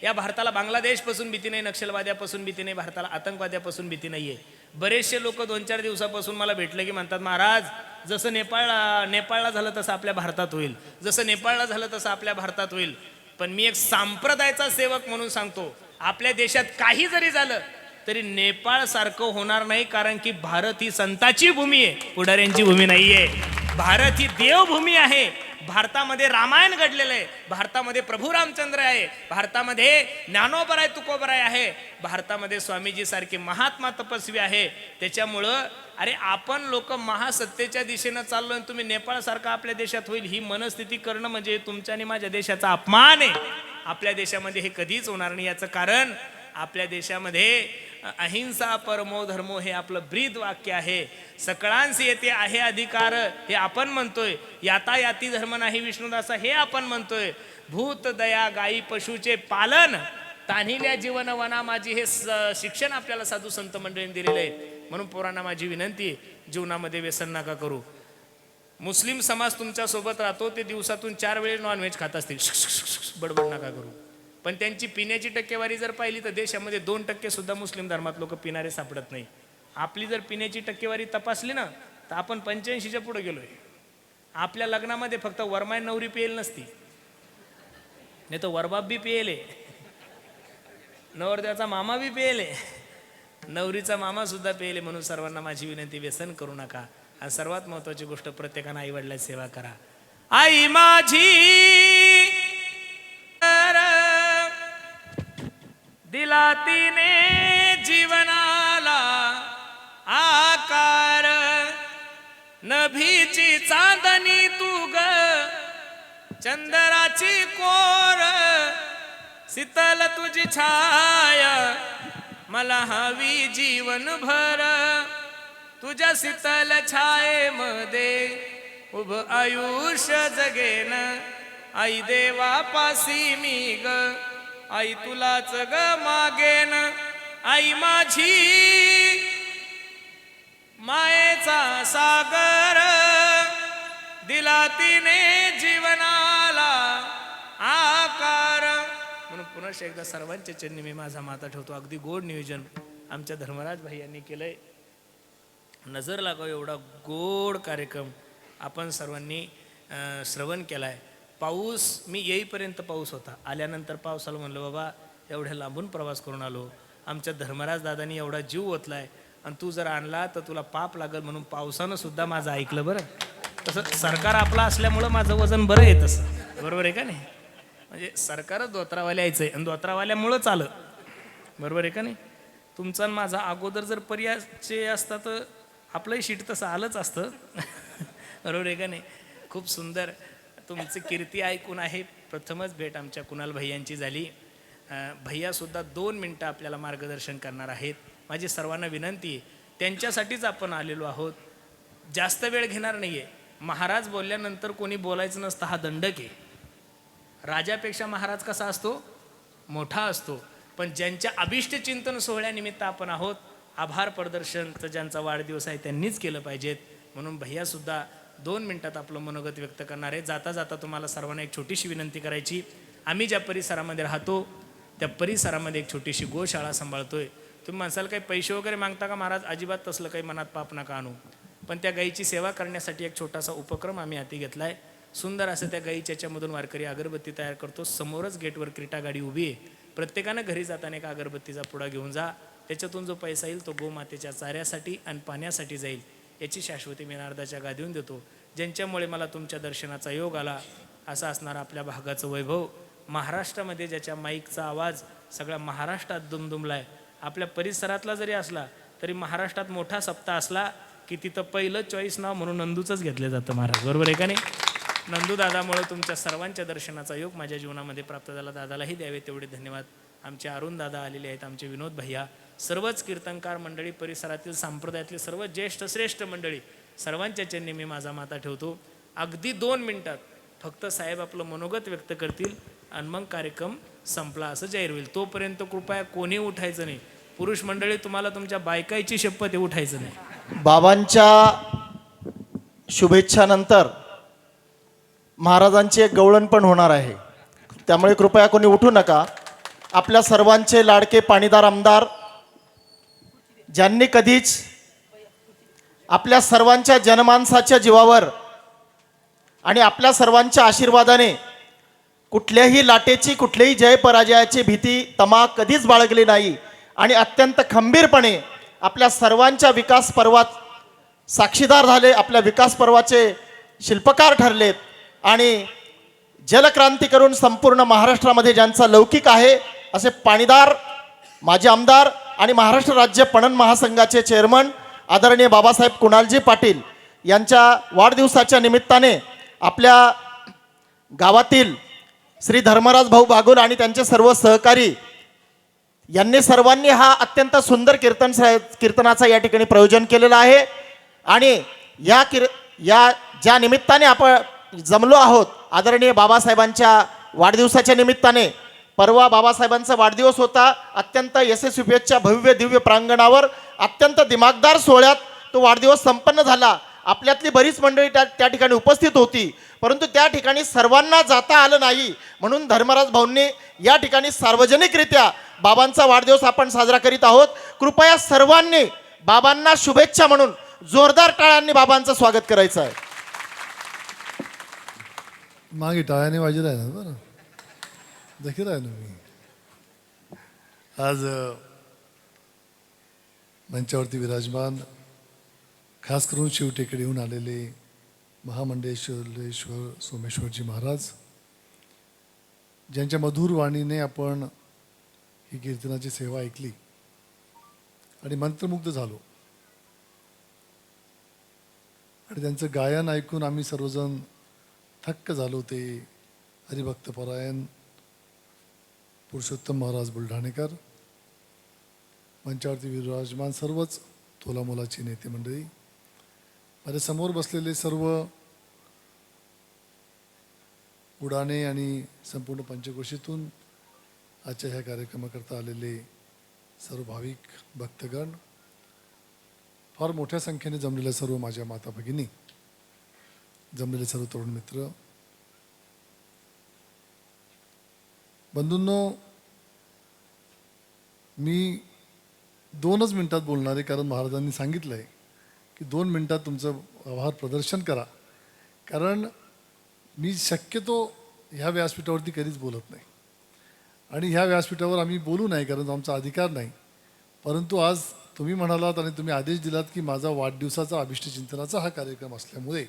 या भारताला बांगलादेशपासून भीती नाही, नक्षलवाद्यापासून भीती नाही, भारताला आतंकवाद्यापासून भीती नाहीये. बरेचसे लोक 2-4 दिवसापासून मला भेटले की म्हणतात, महाराज जसं नेपाळला झालं तसं आपल्या भारतात होईल, जसं नेपाळला झालं तसं आपल्या भारतात होईल. पण मी एक संप्रदायाचा सेवक म्हणून सांगतो, आपल्या देशात काही जरी झालं तरी नेपाळ सारखं होणार नाही. कारण की भारत ही संताची भूमी आहे, पुढाऱ्यांची भूमी नाहीये. भारत ही देवभूमी आहे. भारतामध्ये रामायण घडलेलं आहे, भारतामध्ये प्रभू रामचंद्र आहे, भारतामध्ये ज्ञानोबराय तुकोबराय आहे, भारतामध्ये स्वामीजी सारखे महात्मा तपस्वी आहे. त्याच्यामुळं अरे आपण लोक महासत्तेच्या दिशेनं चाललो आणि तुम्ही नेपाळ सारखं आपल्या देशात होईल ही मनस्थिती करणं म्हणजे तुमच्या आणि माझ्या देशाचा अपमान आहे. आपल्या देशामध्ये हे कधीच होणार नाही. याचं कारण आपल्या देशामध्ये अहिंसा परमो धर्मो हे आपलं ब्रीद वाक्य आहे. सकळांस येते आहे अधिकार हे आपण म्हणतोय. यातायाती धर्म नाही विष्णुदासा हे आपण म्हणतोय. भूत दया गायी पशुचे पालन तान्हिल्या जीवन वना माझी हे शिक्षण आपल्याला साधू संत मंडळींनी दिलेलं आहे. म्हणून पोरांना माझी विनंती, जीवनामध्ये व्यसन नका करू. मुस्लिम समाज तुमच्या सोबत राहतो, ते दिवसातून 4 वेळेस नॉनव्हेज खात असतील, बडबड नका करू. पण त्यांची पिण्याची टक्केवारी जर पाहिली तर देशामध्ये 2% सुद्धा मुस्लिम धर्मात लोक पिणारे सापडत नाही. आपली जर पिण्याची टक्केवारी तपासली ना तर आपण 85च्या पुढे गेलोय. आपल्या लग्नामध्ये फक्त वरमाय नवरी पियेल नसती, नाही तर वरबाप बी पियेले, नवरदेवाचा मामा बी पियेले, नवरीचा मामा सुद्धा पियेले. म्हणून सर्वांना माझी विनंती, व्यसन करू नका. आणि सर्वात महत्वाची गोष्ट, प्रत्येकानं आई वडिलांची सेवा करा. आई माझी दिला तिने जीवनाला आकार, नभीची चांदणी तू ग चंदराची कोर शीतल तुझी छाय मला हवी जीवनभर तुझ्या शीतल छायेमध्ये उभ आयुष्य जगेन आई देवापासी मी ग आई तुलाच ग मागेन आई माझी मायेचा सागर दिला तिने जीवनाला आकार म्हणून पुन्हा एकदा सर्वांच्या चरणी मी माझा माता ठेवतो. अगदी गोड नियोजन आमच्या धर्मराज भाई यांनी केलंय. नजर लागाव एवढा गोड कार्यक्रम आपण सर्वांनी श्रवण केलाय. पाऊस मी येईपर्यंत पाऊस होता, आल्यानंतर पावसाला म्हणलं बाबा एवढ्या लांबून प्रवास करून आलो, आमच्या धर्मराज दादांनी एवढा जीव ओतलाय आणि तू जर आणला तर तुला पाप लागल म्हणून पावसानं सुद्धा माझं ऐकलं. बरं तसं सरकार आपला असल्यामुळं माझं वजन बरं आहे तसं, बरोबर आहे का नाही? म्हणजे सरकारच धोत्रावाल्या यायचं आहे आणि धोत्रावाल्यामुळंच आलं, बरोबर आहे का नाही? तुमचा आणि माझा अगोदर जर पर्यायचे असता तर आपलंही शीट तसं आलंच असतं, बरोबर आहे का नाही? खूप सुंदर तुमची कीर्ती ऐकून आहे. प्रथमच भेट आमच्या कुणाल भैयांची झाली. भैयासुद्धा 2 मिनटं आपल्याला मार्गदर्शन करणार आहेत. माझी सर्वांना विनंती आहे, त्यांच्यासाठीच आपण आलेलो आहोत. जास्त वेळ घेणार नाही आहे. महाराज बोलल्यानंतर कोणी बोलायचं नसतं, हा दंडक आहे. राजापेक्षा महाराज कसा असतो? मोठा असतो. पण ज्यांच्या अभिष्ट चिंतन सोहळ्यानिमित्त आपण आहोत, आभार प्रदर्शन तर ज्यांचा वाढदिवस आहे त्यांनीच केलं पाहिजेत. म्हणून भैयासुद्धा 2 मिनटात आपलं मनोगत व्यक्त करणार आहे. जाता जाता तुम्हाला सर्वांना एक छोटीशी विनंती करायची. आम्ही ज्या परिसरामध्ये राहतो त्या परिसरामध्ये एक छोटीशी गोशाळा सांभाळतोय. तुम्ही माणसाला काही पैसे वगैरे मागता का? महाराज अजिबात तसलं काही मनात पाप नका आणू. पण त्या गाईची सेवा करण्यासाठी एक छोटासा उपक्रम आम्ही हाती घेतला आहे. सुंदर असं त्या गाईच्या याच्यामधून वारकरी अगरबत्ती तयार करतो. समोरच गेटवर क्रीटा गाडी उभी आहे. प्रत्येकानं घरी जाताना एक अगरबत्तीचा पुडा घेऊन जा. त्याच्यातून जो पैसा येईल तो गोमातेच्या चाऱ्यासाठी आणि पाण्यासाठी जाईल. याची शाश्वती मी नारदाच्या गादीहून देतो. ज्यांच्यामुळे मला तुमच्या दर्शनाचा योग आला असा असणारा आपल्या भागाचं वैभव, महाराष्ट्रामध्ये ज्याच्या माईकचा आवाज सगळ्या महाराष्ट्रात दुमदुमलाय. आपल्या परिसरातला जरी असला तरी महाराष्ट्रात मोठा सप्ताह असला की तिथं पहिलं चॉईस नाव म्हणून नंदूचंच घेतलं जातं महाराज, बरोबर आहे का नाही? नंदू दादामुळे तुमच्या सर्वांच्या दर्शनाचा योग माझ्या जीवनामध्ये प्राप्त झाला. दादालाही द्यावे तेवढे धन्यवाद. आमचे अरुण दादा आलेले आहेत, आमचे विनोद भैया, सर्वच कीर्तनकार मंडळी, परिसरातील संप्रदायातली सर्व ज्येष्ठ श्रेष्ठ मंडळी, सर्वांच्या चरणी मी माझा माता ठेवतो. अगदी 2 मिनिटात फक्त साहेब आपलं मनोगत व्यक्त करतील आणि मग कार्यक्रम संपला असं जाहीर होईल. तोपर्यंत कृपया कोणी उठायचं नाही. पुरुष मंडळी तुम्हाला तुमच्या बायकाईची शपथ आहे, उठायचं नाही. बाबांच्या शुभेच्छानंतर महाराजांची एक गवळण पण होणार आहे, त्यामुळे कृपया कोणी उठू नका. आपल्या सर्वांचे लाडके पाणीदार आमदार, ज्यांनी कधीच आपल्या सर्वांच्या जनमानसाच्या जीवावर आणि आपल्या सर्वांच्या आशीर्वादाने कुठल्याही लाटेची, कुठल्याही जय पराजयाची भीती, तमा कधीच बाळगली नाही आणि अत्यंत खंबीरपणे आपल्या सर्वांच्या विकास पर्वात साक्षीदार झाले, आपल्या विकास पर्वाचे शिल्पकार ठरलेत आणि जलक्रांती करून संपूर्ण महाराष्ट्रामध्ये ज्यांचा लौकिक आहे असे पाणीदार माजी आमदार आणि महाराष्ट्र राज्य पणन महासंघाचे चेअरमन आदरणीय बाबासाहेब कुणालजी पाटील यांच्या वाढदिवसाच्या निमित्ताने आपल्या गावातील श्री धर्मराज भाऊ बागुल आणि त्यांचे सर्व सहकारी यांनी सर्वांनी हा अत्यंत सुंदर कीर्तनाचा या ठिकाणी प्रयोजन केलेलं आहे. आणि या ज्या निमित्ताने आपण जमलो आहोत आदरणीय बाबासाहेबांच्या वाढदिवसाच्या निमित्ताने, परवा बाबासाहेबांचा वाढदिवस होता. अत्यंत यशस्वीच्या भव्य दिव्य प्रांगणावर अत्यंत दिमागदार सोहळ्यात तो वाढदिवस संपन्न झाला. आपल्यातली बरीच मंडळी त्या ठिकाणी उपस्थित होती, परंतु त्या ठिकाणी सर्वांना जाता आलं नाही. म्हणून धर्मराज भाऊंनी या ठिकाणी सार्वजनिकरित्या बाबांचा वाढदिवस आपण साजरा करीत आहोत. कृपया सर्वांनी बाबांना शुभेच्छा म्हणून जोरदार टाळ्यांनी बाबांचं स्वागत करायचं आहे. मागे टाळ्याने वाजत आहे ना, बरं देखील आहे ना. मी आज मंचावरती विराजमान खास करून शिवटेकडीहून आलेले महामंडलेश्वर सोमेश्वरजी महाराज, ज्यांच्या मधुर वाणीने आपण ही कीर्तनाची सेवा ऐकली आणि मंत्रमुग्ध झालो आणि त्यांचं गायन ऐकून आम्ही सर्वजण थक्क झालो. ते हरिभक्तपरायण पुरुषोत्तम महाराज बुलढाणेकर, मंचावरती विराजमान सर्वच तोलामोलाची नेते मंडळी, माझ्या समोर बसलेले सर्व उडाणे आणि संपूर्ण पंचक्रोशीतून आजच्या ह्या कार्यक्रमाकरता आलेले सर्व भाविक भक्तगण, फार मोठ्या संख्येने जमलेल्या सर्व माझ्या माता भगिनी, जमलेले सर्व तरुण मित्र, बंधूंनो, मी 2च मिनिटात बोलणार आहे, कारण महाराजांनी सांगितलं आहे की 2 मिनिटात तुमचं आभार प्रदर्शन करा. कारण मी शक्यतो ह्या व्यासपीठावरती कधीच बोलत नाही आणि ह्या व्यासपीठावर आम्ही बोलू नाही, कारण आमचा अधिकार नाही. परंतु आज तुम्ही म्हणालात आणि तुम्ही आदेश दिलात की माझा वाढदिवसाचा अभिष्टचिंतनाचा हा कार्यक्रम असल्यामुळे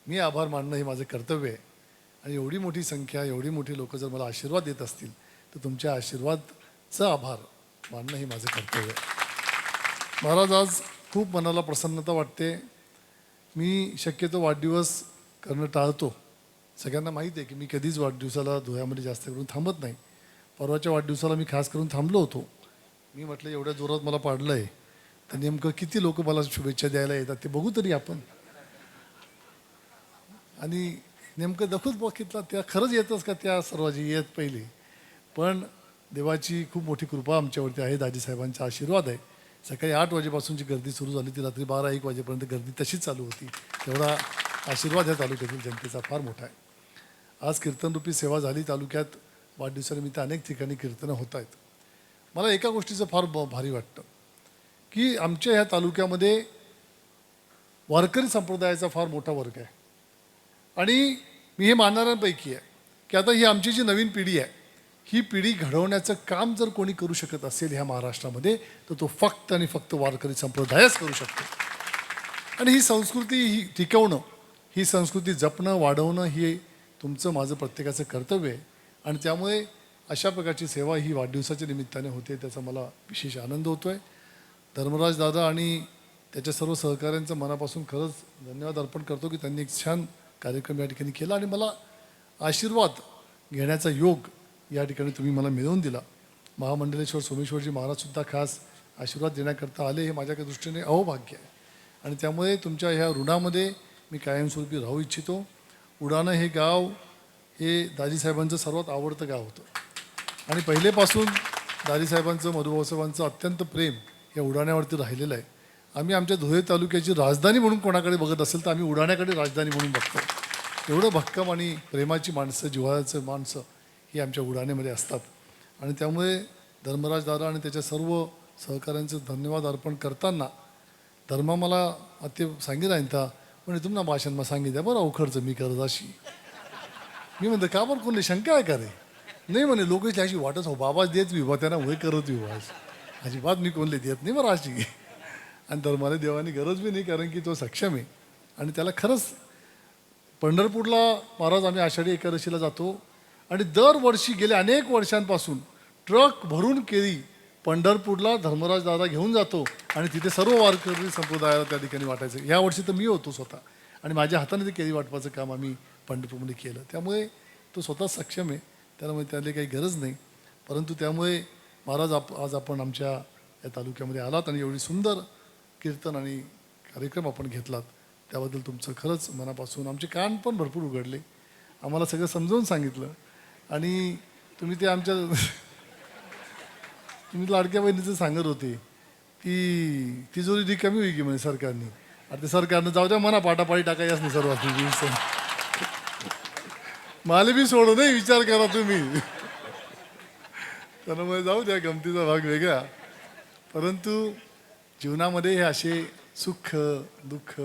मी आभार मानणं हे माझं कर्तव्य आहे. आणि एवढी मोठी संख्या, एवढी मोठी लोक जर मला आशीर्वाद देत असतील तर तुमच्या आशीर्वादचा आभार मानणं हे माझं कर्तव्य आहे. महाराज, आज खूप मनाला प्रसन्नता वाटते. मी शक्यतो वाढदिवस करणं टाळतो. सगळ्यांना माहीत आहे की मी कधीच वाढदिवसाला धुळ्यामध्ये जास्त करून थांबत नाही. परवाच्या वाढदिवसाला मी खास करून थांबलो होतो. मी म्हटलं एवढ्या जोरात मला पाडलं आहे तर नेमकं किती लोक मला शुभेच्छा द्यायला येतात ते बघू तरी आपण. आणि नेमकं दखूच बघितला त्या खरंच येतच का त्या सर्वांची येत पहिली. पण देवाची खूप मोठी कृपा आमच्यावरती आहे, दाजीसाहेबांचा आशीर्वाद आहे. सकाळी 8 वाजेपासूनची गर्दी सुरू झाली ती रात्री 12-1 वाजेपर्यंत गर्दी तशीच चालू होती. तेवढा आशीर्वाद ह्या तालुक्यातील जनतेचा फार मोठा आहे. आज कीर्तनरूपी सेवा झाली तालुक्यात. वाढदिवसानिमित्त अनेक ठिकाणी कीर्तनं होत आहेत. मला एका गोष्टीचं फार भारी वाटतं की आमच्या ह्या तालुक्यामध्ये वारकरी संप्रदायाचा फार मोठा वर्ग आहे. आणि मी हे मानणाऱ्यांपैकी आहे की आता ही आमची जी नवीन पिढी आहे, ही पिढी घडवण्याचं काम जर कोणी करू शकत असेल ह्या महाराष्ट्रामध्ये तर तो फक्त आणि फक्त वारकरी संप्रदायच करू शकतो. आणि ही संस्कृती ही टिकवणं, ही संस्कृती जपणं, वाढवणं ही तुमचं माझं प्रत्येकाचं कर्तव्य आहे. आणि त्यामुळे अशा प्रकारची सेवा ही वाढदिवसाच्या निमित्ताने होते, त्याचा मला विशेष आनंद होतो आहे. धर्मराज दादा आणि त्याच्या सर्व सहकाऱ्यांचं मनापासून खरंच धन्यवाद अर्पण करतो की त्यांनी एक छान कार्यक्रम या ठिकाणी केला आणि मला आशीर्वाद घेण्याचा योग या ठिकाणी तुम्ही मला मिळवून दिला. महामंडलेश्वर सोमेश्वरजी महाराजसुद्धा खास आशीर्वाद देण्याकरता आले, हे माझ्या दृष्टीने अहोभाग्य आहे. आणि त्यामुळे तुमच्या ह्या ऋणामध्ये मी कायमस्वरूपी राहू इच्छितो. उडाणं हे गाव हे दाजीसाहेबांचं सर्वात आवडतं गाव होतं आणि पहिलेपासून दाजीसाहेबांचं, मधुभाऊसाहेबांचं अत्यंत प्रेम या उडाण्यावरती राहिलेलं आहे. आम्ही आमच्या धुळे तालुक्याची राजधानी म्हणून कोणाकडे बघत असेल तर आम्ही उडाण्याकडे राजधानी म्हणून बघतो. एवढं भक्कम आणि प्रेमाची माणसं, जिव्हाळ्याचं माणसं ही आमच्या उडाण्यामध्ये असतात. आणि त्यामुळे धर्मराज दादा आणि त्याच्या सर्व सहकाऱ्यांचं धन्यवाद अर्पण करताना धर्म मला ते सांगितलं आहे था म्हणजे तुम्हाला भाषण सांगितलं बरं अवखडचं मी करत अशी. मी म्हणतो का बरं कोणली शंका आहे का रे? नाही म्हणे लोकांची अशी वाटत हो बाबा देत विवा त्यांना वय करत विवाज अजिबात मी कोणले देत नाही बरं अशी. आणि धर्माला देवानी गरज बी नाही, कारण की तो सक्षम आहे. आणि त्याला खरंच पंढरपूरला महाराज आम्ही आषाढी एकादशीला जातो आणि दरवर्षी गेल्या अनेक वर्षांपासून ट्रक भरून केळी पंढरपूरला धर्मराज दादा घेऊन जातो आणि तिथे सर्व वारकरी संप्रदायाला त्या ठिकाणी वाटायचं. या वर्षी तर मी होतो स्वतः आणि माझ्या हाताने ते केळी वाटपाचं काम आम्ही पंढरपूरमध्ये केलं. त्यामुळे तो स्वतः सक्षम आहे, त्यामुळे त्याला काही गरज नाही. परंतु त्यामुळे महाराज आज आपण आमच्या या तालुक्यामध्ये आलात आणि एवढी सुंदर कीर्तन आणि कार्यक्रम आपण घेतलात, त्याबद्दल तुमचं खरंच मनापासून आमचे कान पण भरपूर उघडले, आम्हाला सगळं समजावून सांगितलं. आणि तुम्ही ते आमच्या तुम्ही लाडक्या बहिणीचं सांगत होते की तिजोरी रिकामी होई की म्हणे सरकारने. आता सरकारनं जाऊ द्या म्हणा पाटापाडी टाकायच नाही सर्वात. मला बी सोडू नाही विचार करा तुम्ही. त्यामुळे जाऊ द्या, गमतीचा भाग वेगळा. परंतु जीवनामध्ये हे असे सुख दुःख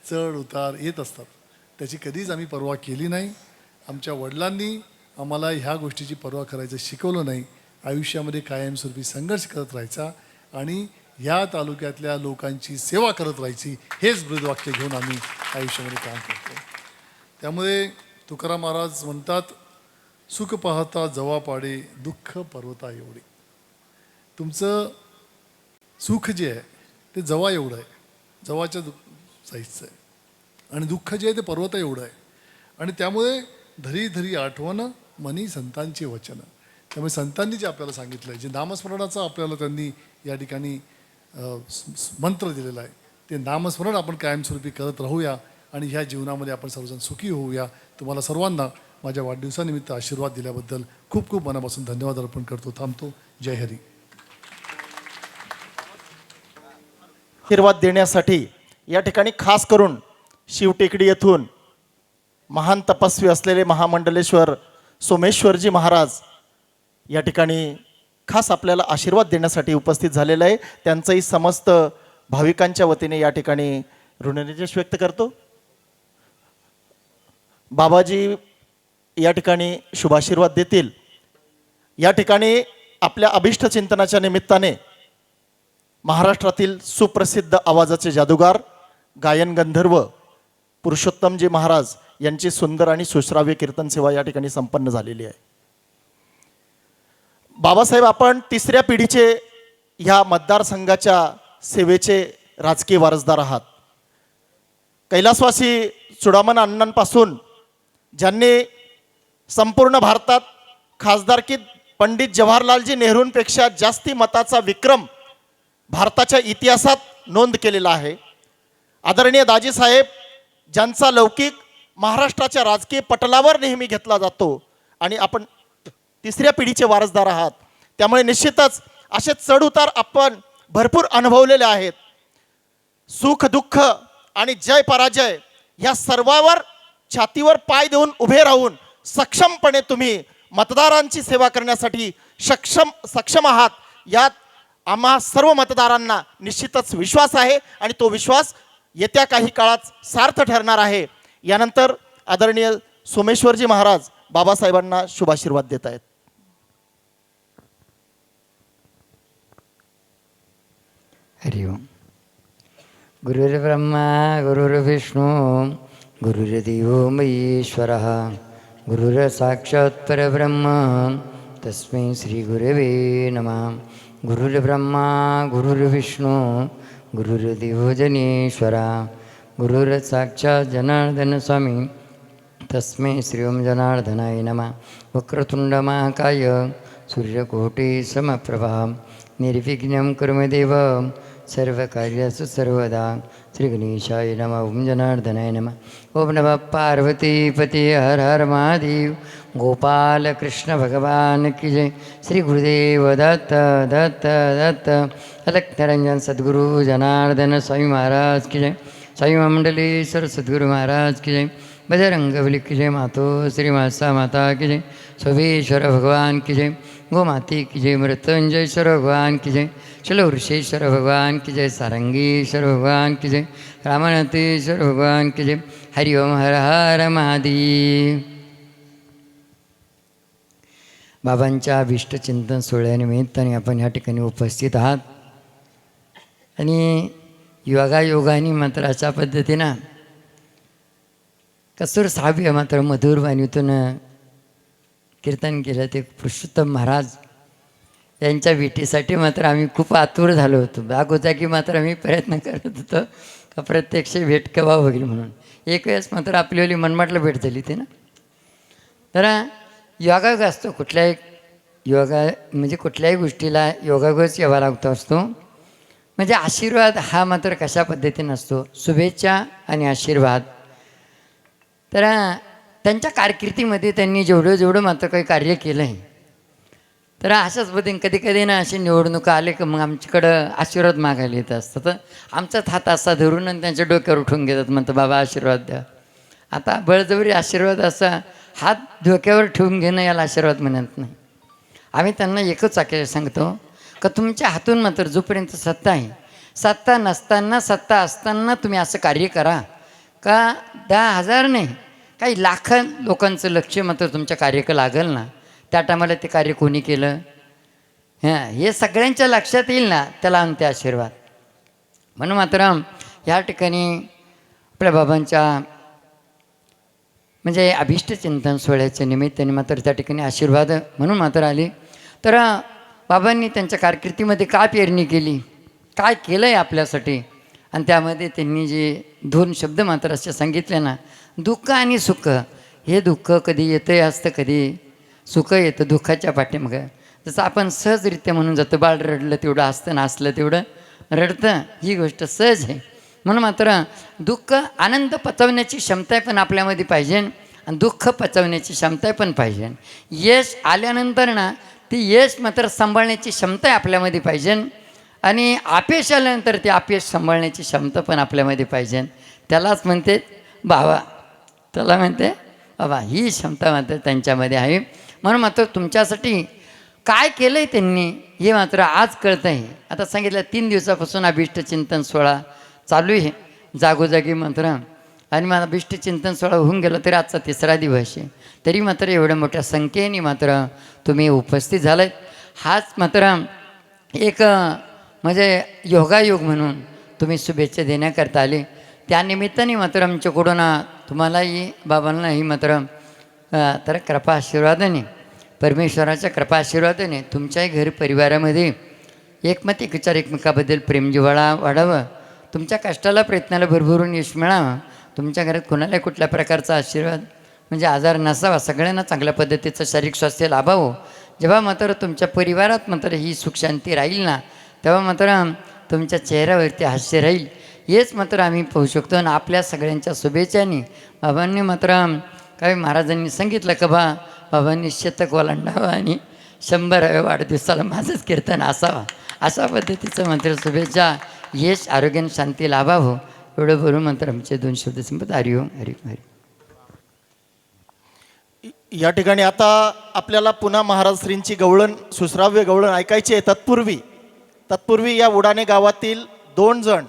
चढ उतार येत असतात, त्याची कधीच आम्ही पर्वा केली नाही. आमच्या वडिलांनी आम्हाला ह्या गोष्टीची पर्वा करायचं शिकवलं नाही. आयुष्यामध्ये कायमस्वरूपी संघर्ष करत राहायचा आणि ह्या तालुक्यातल्या लोकांची सेवा करत राहायची, हेच ब्रीदवाक्य घेऊन आम्ही आयुष्यामध्ये काम करतो. त्यामुळे तुकाराम महाराज म्हणतात, सुख पाहता जवा पाडे दुःख पर्वता एवढे. तुमचं सुख जे आहे ते जवा एवढं आहे, जवाच्या साईजचं आहे, आणि दुःख जे आहे ते पर्वता एवढं आहे. आणि त्यामुळे धरी धरी आठवण मनी संतांची वचन. त्यामुळे संतांनी जे आपल्याला सांगितलं आहे, जे नामस्मरणाचं आपल्याला त्यांनी या ठिकाणी मंत्र दिलेला आहे, ते नामस्मरण आपण कायमस्वरूपी करत राहूया आणि ह्या जीवनामध्ये आपण सर्वजण सुखी होऊया. तुम्हाला सर्वांना माझ्या वाढदिवसानिमित्त आशीर्वाद दिल्याबद्दल खूप खूप मनापासून धन्यवाद अर्पण करतो. थांबतो. जय हरी. आशीर्वाद देण्यासाठी या ठिकाणी खास करून शिवटेकडी येथून महान तपस्वी असलेले महामंडलेश्वर सोमेश्वरजी महाराज या ठिकाणी खास आपल्याला आशीर्वाद देण्यासाठी उपस्थित झालेलं आहे. त्यांचंही समस्त भाविकांच्या वतीने या ठिकाणी ऋणनिर्देश व्यक्त करतो. बाबाजी या ठिकाणी शुभाशीर्वाद देतील. या ठिकाणी आपल्या अभिष्ट चिंतनाच्या निमित्ताने महाराष्ट्रातील सुप्रसिद्ध आवाजाचे जादूगार गायन गंधर्व पुरुषोत्तमजी महाराज यांची सुंदर आणि सुश्राव्य कीर्तन सेवा या ठिकाणी संपन्न झालेली आहे. बाबासाहेब, आपण तिसऱ्या पिढीचे ह्या मतदारसंघाच्या सेवेचे राजकीय वारसदार आहात. कैलासवासी चुडामण अण्णांपासून ज्यांनी संपूर्ण भारतात खासदारकीत पंडित जवाहरलालजी नेहरूंपेक्षा जास्ती मताचा विक्रम भारताच्या इतिहासात नोंद केलेला आहे. आदरणीय दाजीसाहेब, ज्यांचा लौकिक महाराष्ट्राच्या राजकीय पटलावर नेहमी घेतला जातो आणि आपण तिसऱ्या पिढीचे वारसदार आहात. त्यामुळे निश्चितच असे चढउतार आपण भरपूर अनुभवलेले आहेत. सुख दुःख आणि जय पराजय या सर्वावर छातीवर पाय देऊन उभे राहून सक्षमपणे तुम्ही मतदारांची सेवा करण्यासाठी सक्षम आहात. यात आम्हा सर्व मतदारांना निश्चितच विश्वास आहे आणि तो विश्वास येत्या काही काळात सार्थ ठरणार आहे. यानंतर आदरणीय सोमेश्वरजी महाराज बाबासाहेबांना शुभाशीर्वाद देत आहेत. हरि ओम. गुरुर्ब्रह्मा गुरुर्विष्णू गुरुर्देवो महेश्वरः गुरुर्साक्षात् परब्रह्म तस्मै श्री गुरवे नमः. गुरुर्ब्रह्मा गुरुर्विष्णू गुरुर्देवो जनेश्वरा गुरुर्साक्षात् जनार्दन स्वामी तस्मै श्री ओम जनार्दनाय नमः. वक्रतुंड महाकाय सूर्यकोटि समप्रभा निर्विघ्नं कुरु देव सर्वकार्येषु सर्वदा. श्री गणेशाय नमः. ओम जनार्दनाय नमः. ओम नमः पार्वतीपते हर हर महादेव. गोपाल कृष्ण भगवान की जय. श्री गुरुदेव दत्त दत्त दत्त. अलख निरंजन सद्गुरु जनार्दन स्वामी महाराज की जय. स्वामी मंडलेश्वर सद्गुरु महाराज की जय. बजरंगबली की जय. मातो श्री मासा माता की जय. सोमेश्वर भगवान की जय. गोमाती की जय. मृत्युंजयेश्वर भगवान की जय. शलवृषेश्वर भगवान की जय. सारंगेश्वर भगवान की जय. रामनाथेश्वर भगवान की जय. हरि ओम. हर हर महादेव. बाबांच्या अभिष्टचिंतन सोहळ्यानिमित्ताने आपण या ठिकाणी उपस्थित आहात आणि योगायोगाने मात्र अशा पद्धतीनं कसूर साहेब मात्र मधुर वाणीतून कीर्तन केलं ते पुरुषोत्तम महाराज यांच्या भेटीसाठी मात्र आम्ही खूप आतुर झालो होतो. जागोजागी मात्र आम्ही प्रयत्न करत होतो का प्रत्यक्ष भेट केव्हा होईल म्हणून. एक वेळेस मात्र आपल्याली मनमाटला भेट झाली ते ना. तर योगायोग असतो कुठल्याही म्हणजे कुठल्याही गोष्टीला योगायोगच यावा लागतो असतो. म्हणजे आशीर्वाद हा मात्र कशा पद्धतीने असतो, शुभेच्छा आणि आशीर्वाद. तर त्यांच्या कारकिर्दीमध्ये त्यांनी जेवढं मात्र काही कार्य केलं आहे. तर अशाच पद्धतीने कधी कधी ना अशी निवडणुका आले की मग आमच्याकडं आशीर्वाद मागायला येत असतं. तर आमचाच हात असा धरून आणि त्यांच्या डोक्यावर उठून घेतात, म्हणतं बाबा आशीर्वाद द्या. आता बळजबरी आशीर्वाद असा हात डोक्यावर ठेवून घेणं याला आशीर्वाद म्हणत नाही. आम्ही त्यांना एकच वाक्य सांगतो का तुमच्या हातून मात्र जोपर्यंत सत्ता आहे, सत्ता नसताना सत्ता असताना तुम्ही असं कार्य करा का 10,000 नाही काही लाख लोकांचं लक्ष मात्र तुमच्या कार्याकडे लागेल ना. त्या टायमाला ते कार्य कोणी केलं हे सगळ्यांच्या लक्षात येईल ना, त्याला अंत्य आशीर्वाद. म्हणून मात्र ह्या ठिकाणी आपल्या बाबांच्या म्हणजे अभिष्ट चिंतन सोहळ्याच्या निमित्ताने मात्र त्या ठिकाणी आशीर्वाद म्हणून मात्र आले. तर बाबांनी त्यांच्या कारकिर्दीमध्ये काय पेरणी केली, काय केलं आहे आपल्यासाठी, आणि त्यामध्ये त्यांनी जे 2 शब्द मात्र असे सांगितले ना, दुःख आणि सुख हे दुःख कधी येतं असतं, कधी सुख येतं दुःखाच्या पाठीमागं. जसं आपण सहजरित्या म्हणून जातो, बाळ रडलं तेवढं असतं, नाचलं तेवढं रडतं, ही गोष्ट सहज आहे. म्हणून मात्र दुःख आनंद पचवण्याची क्षमता पण आपल्यामध्ये पाहिजे आणि दुःख पचवण्याची क्षमता पण पाहिजे. यश आल्यानंतर ना ती यश मात्र सांभाळण्याची क्षमता आपल्यामध्ये पाहिजे आणि अपयश आल्यानंतर ती अपयश सांभाळण्याची क्षमता पण आपल्यामध्ये पाहिजे. त्यालाच म्हणते बाबा, त्याला म्हणते बाबा, ही क्षमता मात्र त्यांच्यामध्ये आहे. म्हणून मात्र तुमच्यासाठी काय केलं आहे त्यांनी हे मात्र आज कळतं आहे. आता सांगितलं 3 दिवसापासून अभिष्टचिंतन सोहळा चालू आहे जागोजागी मात्र, आणि मला अभिष्टचिंतन सोहळा होऊन गेला तरी आजचा 3रा दिवस आहे. तरी मात्र एवढ्या मोठ्या संख्येने मात्र तुम्ही उपस्थित झालात. हाच मात्र एक म्हणजे योगायोग म्हणून तुम्ही शुभेच्छा देण्याकरता आले. त्यानिमित्ताने मात्र आमच्याकडून तुम्हालाही बाबांनाही मात्र तर कृपा आशीर्वादाने, परमेश्वराच्या कृपा आशीर्वादाने तुमच्याही घर परिवारामध्ये एकमत एक विचार, एकमेकाबद्दल प्रेम जिव्हाळा वाढावं, तुमच्या कष्टाला प्रयत्नाला भरभरून यश मिळावं, तुमच्या घरात कोणालाही कुठल्या प्रकारचा आशीर्वाद म्हणजे आजार नसावा, सगळ्यांना चांगल्या पद्धतीचं शारीरिक स्वास्थ्य लाभावं. जेव्हा मात्र तुमच्या परिवारात मात्र ही सुखशांती राहील ना, तेव्हा मात्र तुमच्या चेहऱ्यावरती हास्य राहील. हेच मात्र आम्ही पाहू शकतो. आणि आपल्या सगळ्यांच्या शुभेच्छांनी बाबांनी मात्र काय महाराजांनी सांगितलं का बाबांनी शतक ओलांडावं आणि 100व्या वाढदिवसाला माझंच कीर्तन असावा, अशा पद्धतीचं मात्र शुभेच्छा, यश आरोग्य आणि शांती लाभावं एवढं बोलून मात्र आमचे 2 शब्द संपत. हरिओम हरिओम हरि. या ठिकाणी आता आपल्याला पुन्हा महाराज श्रींची गवळण, सुश्राव्य गवळण ऐकायची आहे. तत्पूर्वी या उडाणे गावातील 2 जण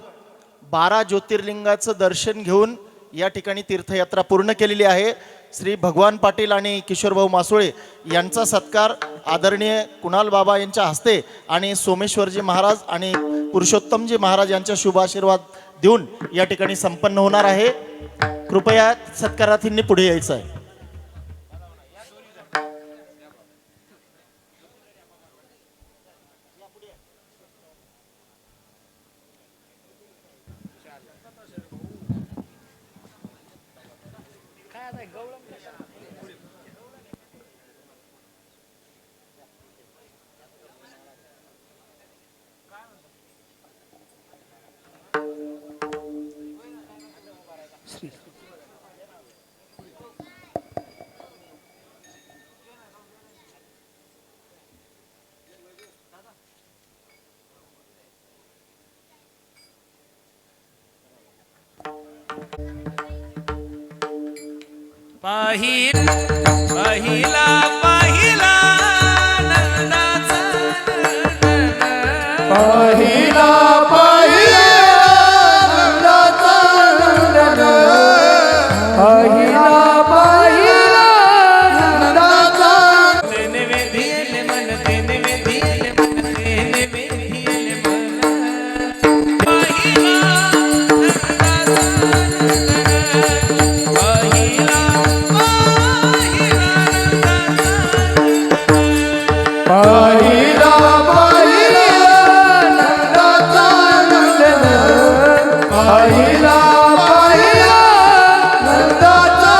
12 ज्योतिर्लिंगाचं दर्शन घेऊन या ठिकाणी तीर्थयात्रा पूर्ण केलेली आहे. श्री भगवान पाटील आणि किशोरभाऊ मासोळे यांचा सत्कार आदरणीय कुणाल बाबा यांच्या हस्ते आणि सोमेश्वरजी महाराज आणि पुरुषोत्तमजी महाराज यांच्या शुभ आशीर्वाद देऊन या ठिकाणी संपन्न होणार आहे. कृपया सत्कारार्थींनी पुढे यायचं आहे. पाहिला पाहिला नंदाचा पहिला पहिला नंदाचा नंदन, पहिला पहिला नंदाचा तेने वेधील मन, तेने वेधील मन, तेने वेधील मन. पाहिला नंदाचा नंदन, पाहिला पहिला पहिला नंदाचा नंदन, पहिला पहिला नंदाचा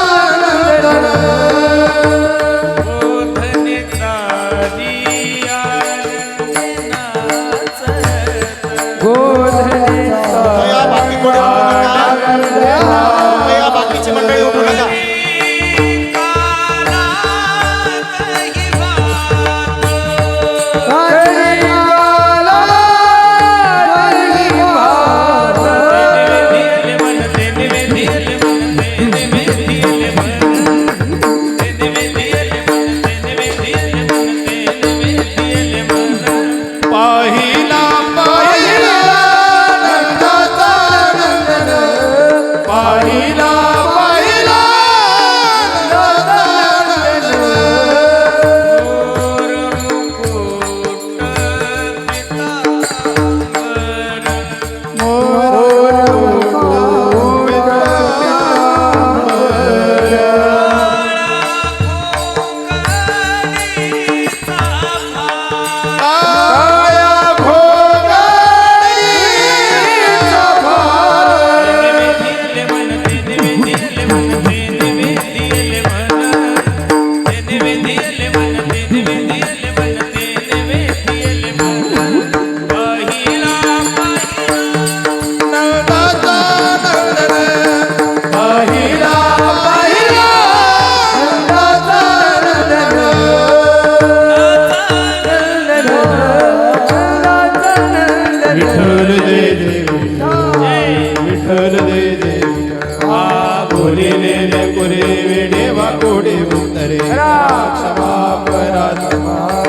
रे वेडे वाकोडे उतरे क्षमा परात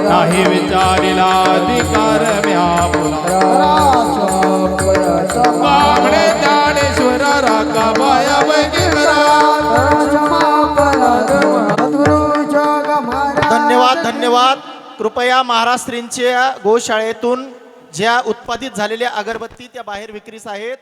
नाही विचारिला अधिकार म्या बामणे ज्ञानेश्वर राका बाया धन्यवाद धन्यवाद. कृपया महाराष्ट्रींच्या गोशाळेतून ज्या उत्पादित झालेल्या अगरबत्ती त्या बाहेर विक्रीस आहेत